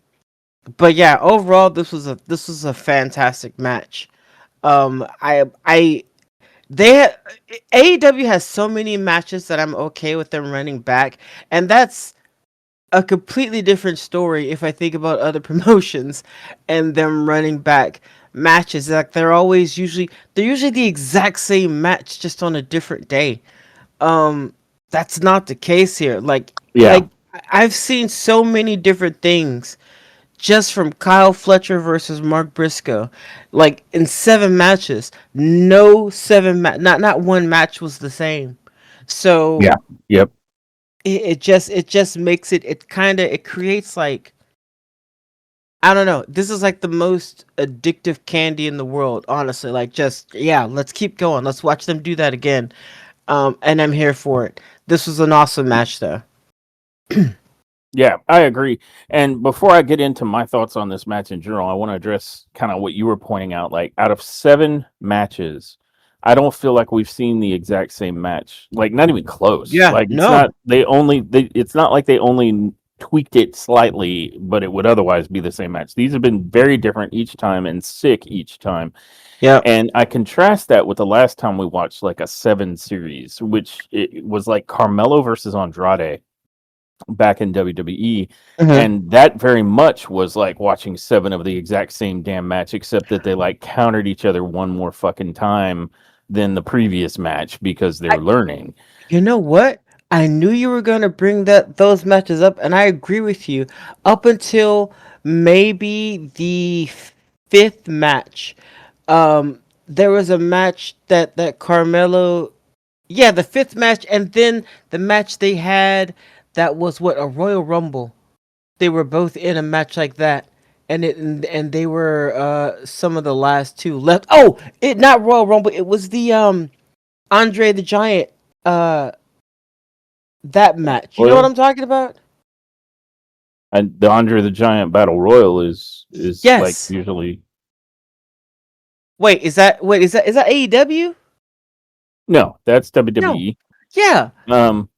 but yeah, overall, this was a fantastic match. I they AEW has so many matches that I'm okay with them running back, and that's a completely different story if I think about other promotions and them running back matches. Like they're usually the exact same match just on a different day. Um, that's not the case here. Yeah. Like I've seen so many different things just from Kyle Fletcher versus Mark Briscoe, like in 7 matches. No not one match was the same. So Yeah. Yep. it just makes it creates like, I don't know. This is like the most addictive candy in the world, honestly. Like, just yeah, let's keep going. Let's watch them do that again. And I'm here for it. This was an awesome match, though. Yeah, I agree. And before I get into my thoughts on this match in general, I want to address kind of what you were pointing out. Like, out of 7 matches, I don't feel like we've seen the exact same match. Like, not even close. Yeah, Like, it's no, not it's not like they only tweaked it slightly, but it would otherwise be the same match. These have been very different each time and sick each time. yep, And I contrast that with the last time we watched like a 7 series, which it was like Carmelo versus Andrade back in WWE, hmm, and that very much was like watching 7 of the exact same damn match, except that they like countered each other one more fucking time than the previous match because they I, were learning. you know what? I knew you were gonna bring those matches up, and I agree with you. Up until maybe the fifth match, there was a match that Carmelo. Yeah, the fifth match, and then the match they had that was what, a Royal Rumble. They were both in a match like that, and they were some of the last two left. Oh, it not Royal Rumble. It was the Andre the Giant uh that match. You know what Royal I'm talking about? and the Andre the Giant Battle Royal is like Yes. usually Wait, is that AEW? no, that's No. WWE. Yeah. Um,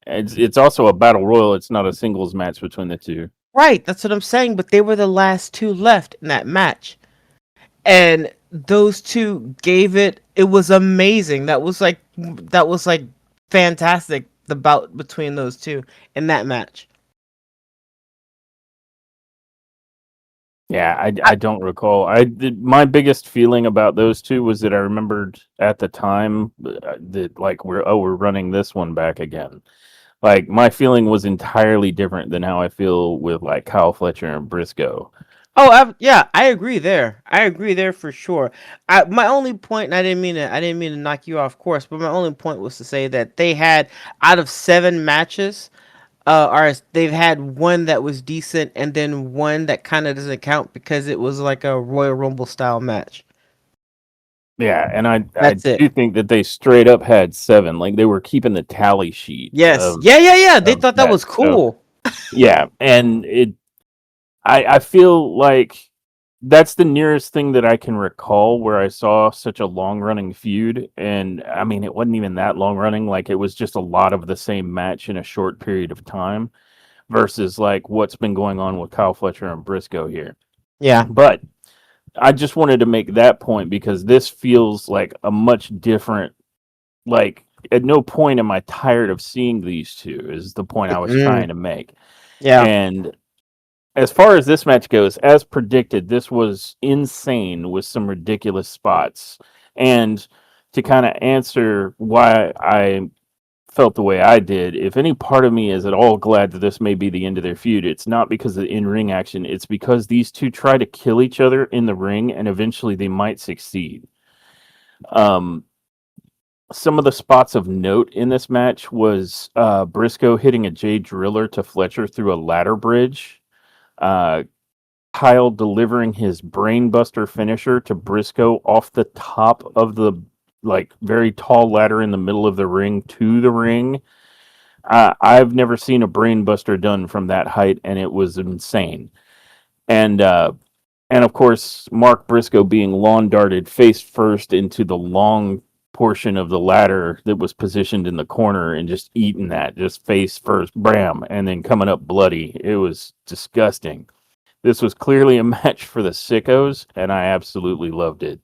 it's also a Battle Royal. It's not a singles match between the two. Right. That's what I'm saying. But they were the last two left in that match, and those two gave it. It was amazing. That was like fantastic. The bout between those two in that match. Yeah, I, I don't recall. My biggest feeling about those two was that I remembered at the time that like we're running this one back again. Like my feeling was entirely different than how I feel with like Kyle Fletcher and Briscoe. yeah, I agree there. I agree there for sure. My only point, and I didn't mean to knock you off course, but my only point was to say that they had, out of 7 matches, they've had one that was decent, and then one that kind of doesn't count because it was like a Royal Rumble style match. Yeah, and I That's it. do think that they straight up had 7. Like they were keeping the tally sheet Yes. Yeah, yeah, yeah. They of thought that that. was So cool. yeah, and I feel like that's the nearest thing that I can recall where I saw such a long running feud. And I mean, it wasn't even that long running. Like it was just a lot of the same match in a short period of time versus like what's been going on with Kyle Fletcher and Briscoe here. Yeah. But I just wanted to make that point because this feels like a much different, like, at no point am I tired of seeing these two, is the point I was Mm, trying to make. yeah. And as far as this match goes, as predicted, this was insane with some ridiculous spots. And to kind of answer why I felt the way I did, if any part of me is at all glad that this may be the end of their feud, it's not because of the in ring action. It's because these two try to kill each other in the ring and eventually they might succeed. Um, some of the spots of note in this match was Briscoe hitting a Jay Driller to Fletcher through a ladder bridge. Uh, Kyle delivering his brainbuster finisher to Briscoe off the top of the like very tall ladder in the middle of the ring to the ring. I've never seen a brainbuster done from that height, and it was insane. And and of course, Mark Briscoe being lawn darted face first into the long portion of the ladder that was positioned in the corner and just eating that, just face first, bram, and then coming up bloody. It was disgusting. This was clearly a match for the sickos, and I absolutely loved it.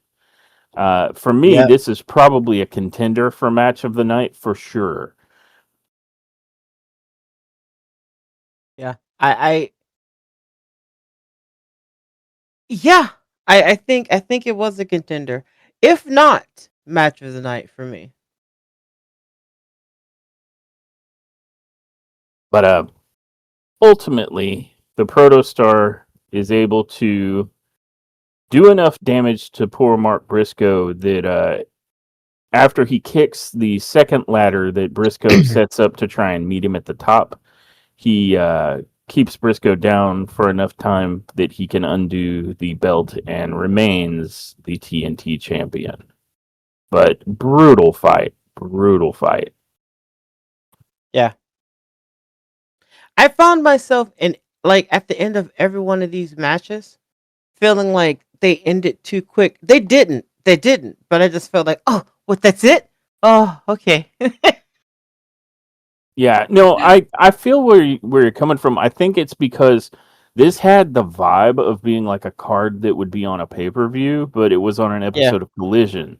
For me, Yep. this is probably a contender for match of the night for sure. Yeah. I yeah. I think it was a contender. If not match of the night for me. But ultimately, the Protostar is able to do enough damage to poor Mark Briscoe that after he kicks the second ladder that Briscoe sets up to try and meet him at the top, he keeps Briscoe down for enough time that he can undo the belt and remains the TNT champion. But brutal fight, brutal fight. Yeah. I found myself in like at the end of every one of these matches feeling like they ended too quick. They didn't. They didn't. But I just felt like, oh, what? That's it. Oh, okay. Yeah, no, I feel where you're coming from. I think it's because this had the vibe of being like a card that would be on a pay-per-view, but it was on an Yeah. episode of Collision. Yeah.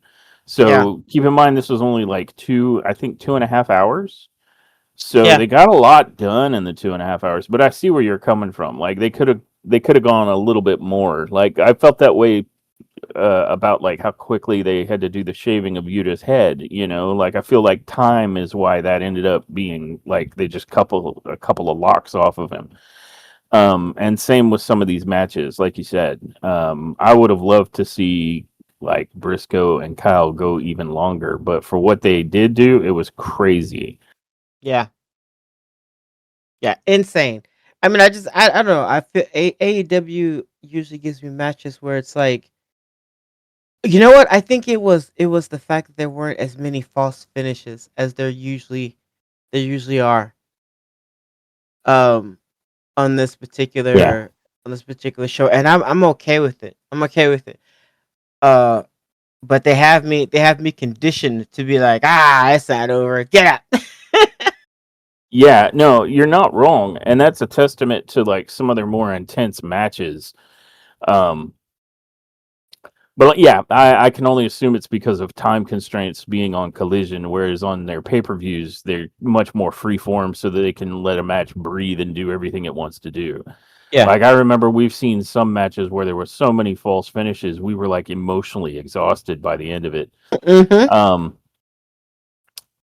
So keep in mind this was only like I think 2.5 hours. So Yeah. they got a lot done in the 2.5 hours. But I see where you're coming from. Like they could have gone a little bit more. Like I felt that way about like how quickly they had to do the shaving of Yuta's head. Like I feel like time is why that ended up being like they just couple a couple of locks off of him. And same with some of these matches, like you said. I would have loved to see like Briscoe and Kyle go even longer, but for what they did do, it was crazy. Yeah. Yeah. Insane. I mean, I don't know. I feel AEW usually gives me matches where it's like, you know what? I think it was the fact that there weren't as many false finishes as there usually are. Um, on this Yeah. particular on this particular show, and I'm okay with it. I'm okay with it. Uh, but they have me conditioned to be like, it's not over. Get up. Yeah, no, you're not wrong, and that's a testament to like some of their more intense matches. Um, but yeah, I can only assume it's because of time constraints being on Collision, whereas on their pay-per-views they're much more freeform, so that they can let a match breathe and do everything it wants to do. Yeah. Like I remember we've seen some matches where there were so many false finishes, we were like emotionally exhausted by the end of it. Mm-hmm. Um,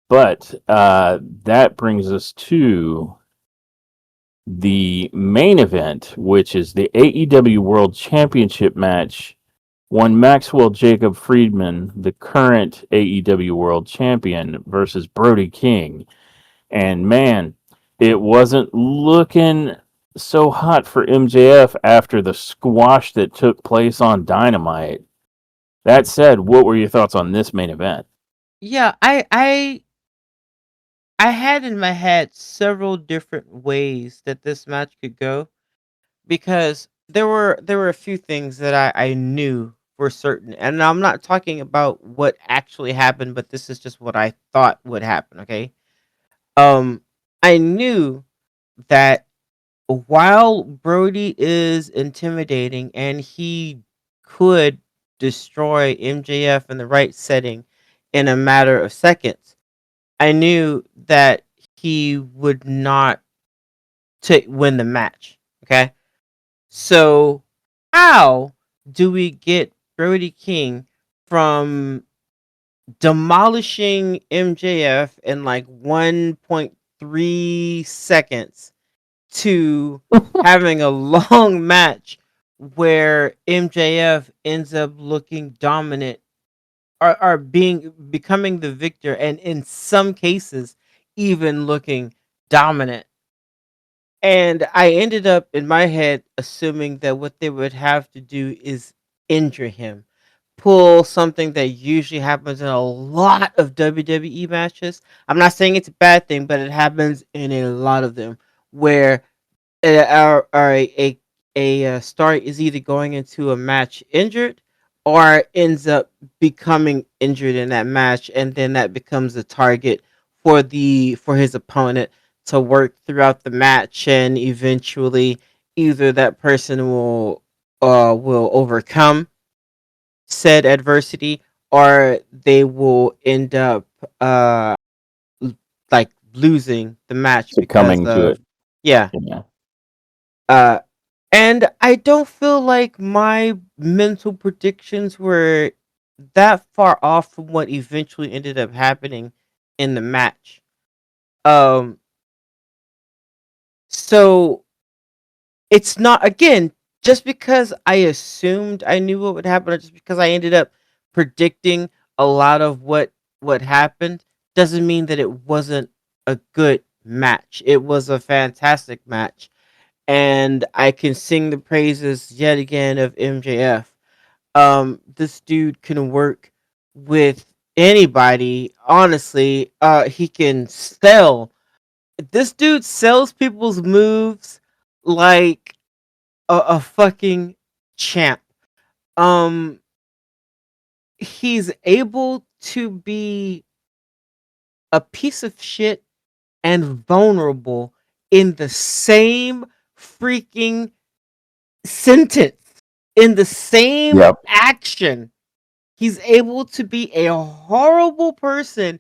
but that brings us to the main event, which is the AEW World Championship match. One Maxwell Jacob Friedman, the current AEW World Champion, versus Brody King. And man, it wasn't looking so hot for MJF after the squash that took place on Dynamite. That said, what were your thoughts on this main event? Yeah. I had in my head several different ways that this match could go because there were a few things that I knew for certain, and I'm not talking about what actually happened, but this is just what I thought would happen. Okay. Um, I knew that while Brody is intimidating and he could destroy MJF in the right setting in a matter of seconds, I knew that he would not win the match. Okay. So, how do we get Brody King from demolishing MJF in like 1.3 seconds to having a long match where MJF ends up looking dominant or becoming the victor, and in some cases even looking dominant? And I ended up in my head assuming that what they would have to do is injure him, pull something that usually happens in a lot of WWE matches. I'm not saying it's a bad thing, but it happens in a lot of them where a star is either going into a match injured or ends up becoming injured in that match, and then that becomes a target for his opponent to work throughout the match, and eventually either that person will overcome said adversity, or they will end up uh l- like losing the match because succumbing to of it. yeah. Yeah. uh and I don't feel like my mental predictions were that far off from what eventually ended up happening in the match. um so it's not, again, just because I assumed I knew what would happen, or just because I ended up predicting a lot of what happened, doesn't mean that it wasn't a good match. It was a fantastic match, and I can sing the praises yet again of MJF. This dude can work with anybody. Honestly, he can sell. This dude sells people's moves like a fucking champ. Um, he's able to be a piece of shit and vulnerable in the same freaking sentence, in the same Yep. action. He's able to be a horrible person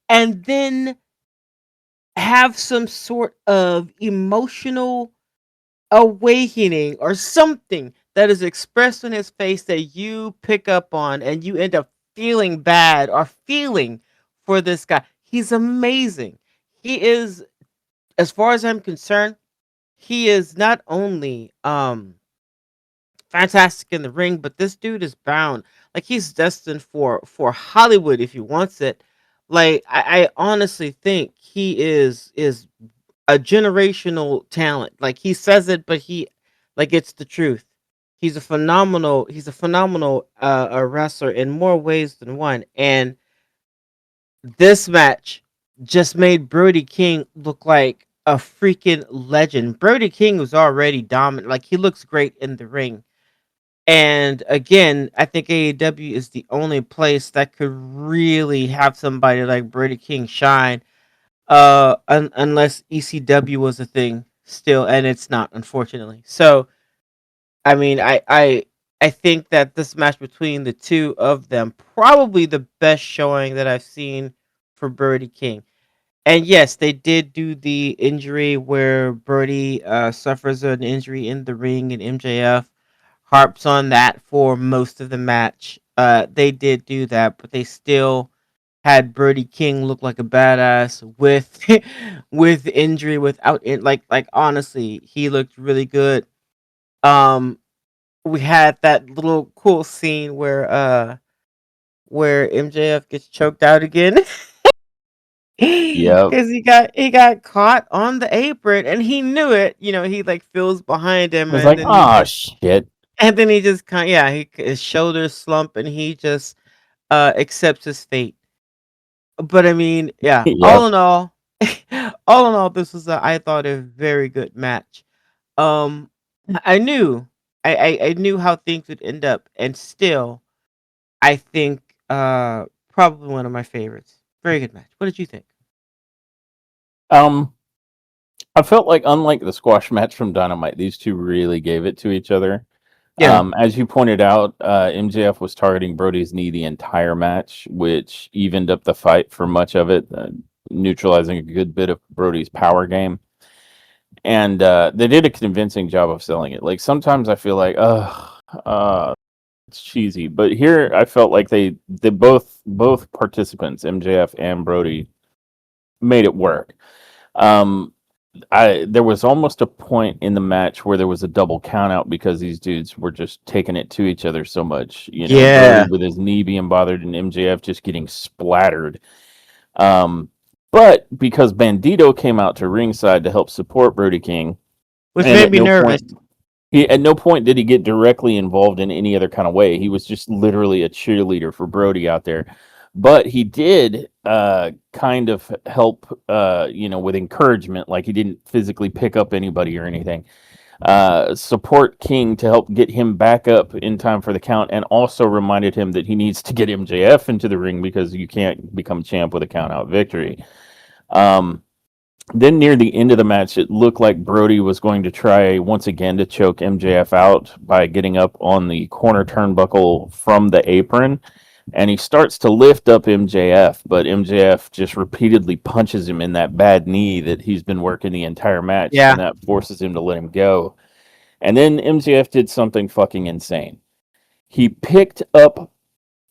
and then have some sort of emotional awakening or something that is expressed on his face that you pick up on, and you end up feeling bad or feeling for this guy. He's amazing. He is, as far as I'm concerned, he is not only fantastic in the ring, but this dude is bound. Like, he's destined for Hollywood if he wants it. Like, I honestly think he is a generational talent. Like, he says it, but he, like, it's the truth. He's a phenomenal a wrestler in more ways than one. And this match just made Brody King look like a freaking legend. Brody King was already dominant. Like, he looks great in the ring. And again, I think AEW is the only place that could really have somebody like Brody King shine, unless ECW was a thing still, and it's not, unfortunately. So, I mean, I think that this match between the two of them, probably the best showing that I've seen for Brody King. And yes, they did do the injury where Brody suffers an injury in the ring, and MJF harps on that for most of the match. They did do that, but they still had Brody King look like a badass with with injury, without it. Like honestly, he looked really good. Um, we had that little cool scene where MJF gets choked out again. Yep. Because he got caught on the apron, and he knew it. He like feels behind I him, was and like, then he oh just shit. and then he just kind yeah, his shoulders slump, and he just accepts his fate. But I mean, yeah, Yep. all in all, all in all, this was I thought a very good match. Um, I knew I knew how things would end up, and still, I think probably one of my favorites. Very good match. What did you think? Um, I felt like unlike the squash match from Dynamite, these two really gave it to each other. Yeah, As you pointed out, MJF was targeting Brody's knee the entire match, which evened up the fight for much of it, neutralizing a good bit of Brody's power game. And they did a convincing job of selling it. Like sometimes I feel like, it's cheesy, but here I felt like they both participants, MJF and Brody, made it work. Um, I there was almost a point in the match where there was a double count out because these dudes were just taking it to each other so much. Brody yeah. with his knee being bothered and MJF just getting splattered. Um, but because Bandito came out to ringside to help support Brody King, Which and made me nervous. at no point did he get directly involved in any other kind of way. He was just literally a cheerleader for Brody out there. But he did kind of help, with encouragement. Like he didn't physically pick up anybody or anything. support King to help get him back up in time for the count, and also reminded him that he needs to get MJF into the ring because you can't become champ with a count out victory. Um, then near the end of the match, it looked like Brody was going to try once again to choke MJF out by getting up on the corner turnbuckle from the apron. And he starts to lift up MJF, but MJF just repeatedly punches him in that bad knee that he's been working the entire match, Yeah. and that forces him to let him go. And then MJF did something fucking insane. He picked up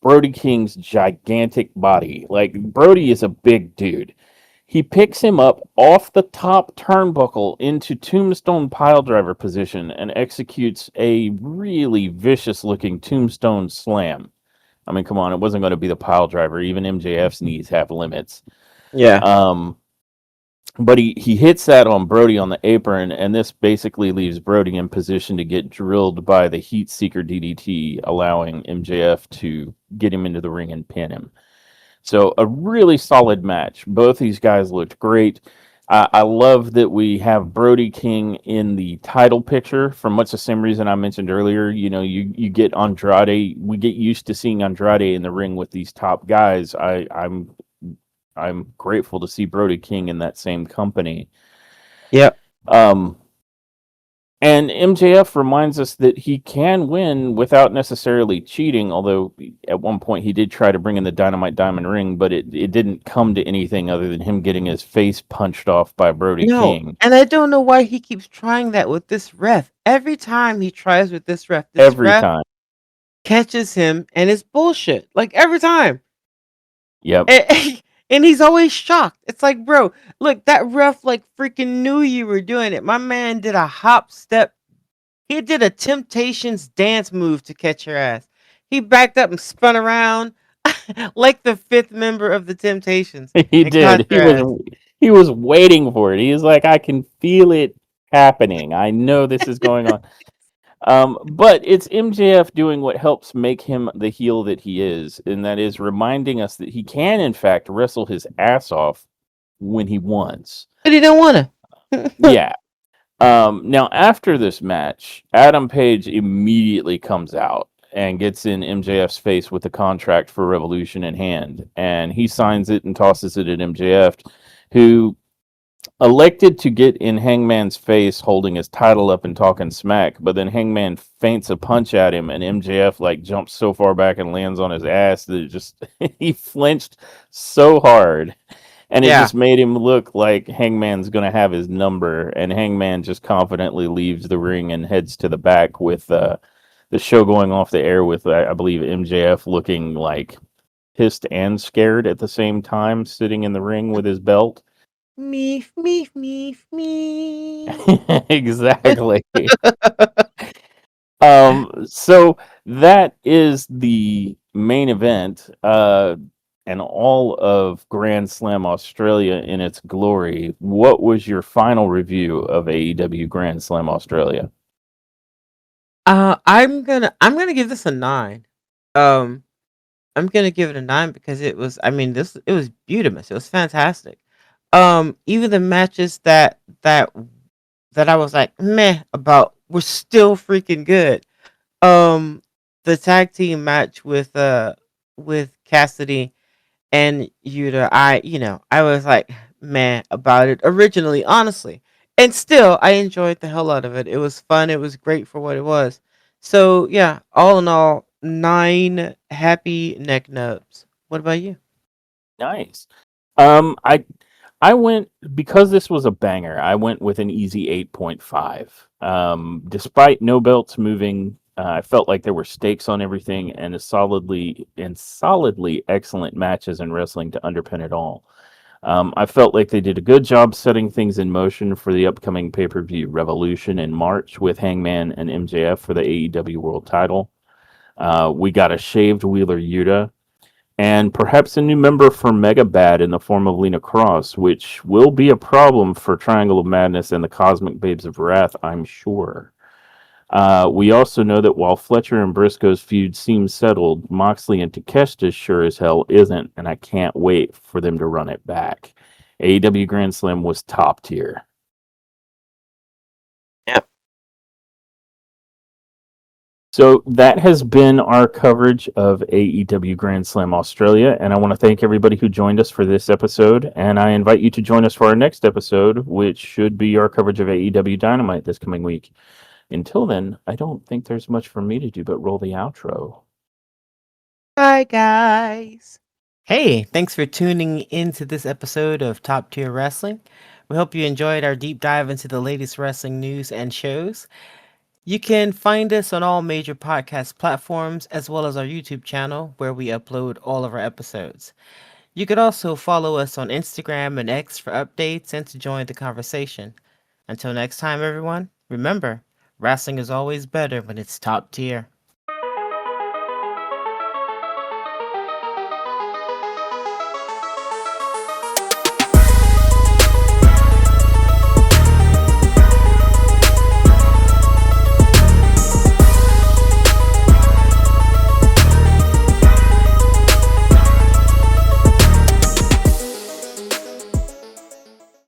Brody King's gigantic body. Like, Brody is a big dude. He picks him up off the top turnbuckle into tombstone piledriver position and executes a really vicious looking tombstone slam. I mean, come on, it wasn't going to be the piledriver. Even MJF's knees have limits. Yeah. Um, but he hits that on Brody on the apron, and this basically leaves Brody in position to get drilled by the Heat Seeker DDT, allowing MJF to get him into the ring and pin him. So a really solid match. Both these guys looked great. I love that we have Brody King in the title picture for much the same reason I mentioned earlier. You know, you get Andrade. We get used to seeing Andrade in the ring with these top guys. I'm grateful to see Brody King in that same company. Yep. Um, and MJF reminds us that he can win without necessarily cheating, although at one point he did try to bring in the Dynamite Diamond Ring, but it didn't come to anything other than him getting his face punched off by Brody No, King and I don't know why he keeps trying that with this ref. Every time he tries with this every ref time. catches him and it's bullshit. Like every time. Yep. And he's always shocked. It's like, bro, look, that ref like freaking knew you were doing it. My man did a hop step. He did a Temptations dance move to catch your ass. He backed up and spun around like the fifth member of the Temptations He and caught did. your ass. He was waiting for it. He was like, I can feel it happening. I know this is going on. But it's MJF doing what helps make him the heel that he is, and that is reminding us that he can, in fact, wrestle his ass off when he wants. But he don't want to. Yeah. Now, after this match, Adam Page immediately comes out and gets in MJF's face with the contract for Revolution in hand, and he signs it and tosses it at MJF, who elected to get in Hangman's face holding his title up and talking smack, but then Hangman feints a punch at him and MJF like jumps so far back and lands on his ass that it just he flinched so hard, and it Yeah. just made him look like Hangman's going to have his number, and Hangman just confidently leaves the ring and heads to the back with the show going off the air with I believe MJF looking like pissed and scared at the same time sitting in the ring with his belt. Meef, meef, meef, meef. Exactly. So that is the main event, and all of Grand Slam Australia in its glory. What was your final review of AEW Grand Slam Australia? I'm gonna give this a 9. Um, I'm gonna give it a 9 because it was. I mean, it was beautiful. It was fantastic. Even the matches that I was like meh about were still freaking good. The tag team match with Cassidy and Yuta, I was like meh about it originally, honestly. And still I enjoyed the hell out of it. It was fun, it was great for what it was. So yeah, all in all, 9 happy neck nubs. What about you? Nice. I went because this was a banger. I went with an easy 8.5. Despite no belts moving, I felt like there were stakes on everything and a solidly excellent matches in wrestling to underpin it all. I felt like they did a good job setting things in motion for the upcoming pay-per-view Revolution in March with Hangman and MJF for the AEW World Title. We got a shaved Wheeler Yuta and perhaps a new member for Mega Bad in the form of Lena Cross, which will be a problem for Triangle of Madness and the Cosmic Babes of Wrath, I'm sure. We also know that while Fletcher and Briscoe's feud seems settled, Moxley and Takeshita sure as hell isn't, and I can't wait for them to run it back. AEW Grand Slam was top tier. Yep. So that has been our coverage of AEW Grand Slam Australia, and I want to thank everybody who joined us for this episode. And I invite you to join us for our next episode, which should be our coverage of AEW Dynamite this coming week. Until then, I don't think there's much for me to do but roll the outro. Bye, guys. Hey, thanks for tuning into this episode of Top Tier Wrestling. We hope you enjoyed our deep dive into the latest wrestling news and shows. You can find us on all major podcast platforms as well as our YouTube channel where we upload all of our episodes. You could also follow us on Instagram and X for updates and to join the conversation. Until next time, everyone, remember, wrestling is always better when it's top tier.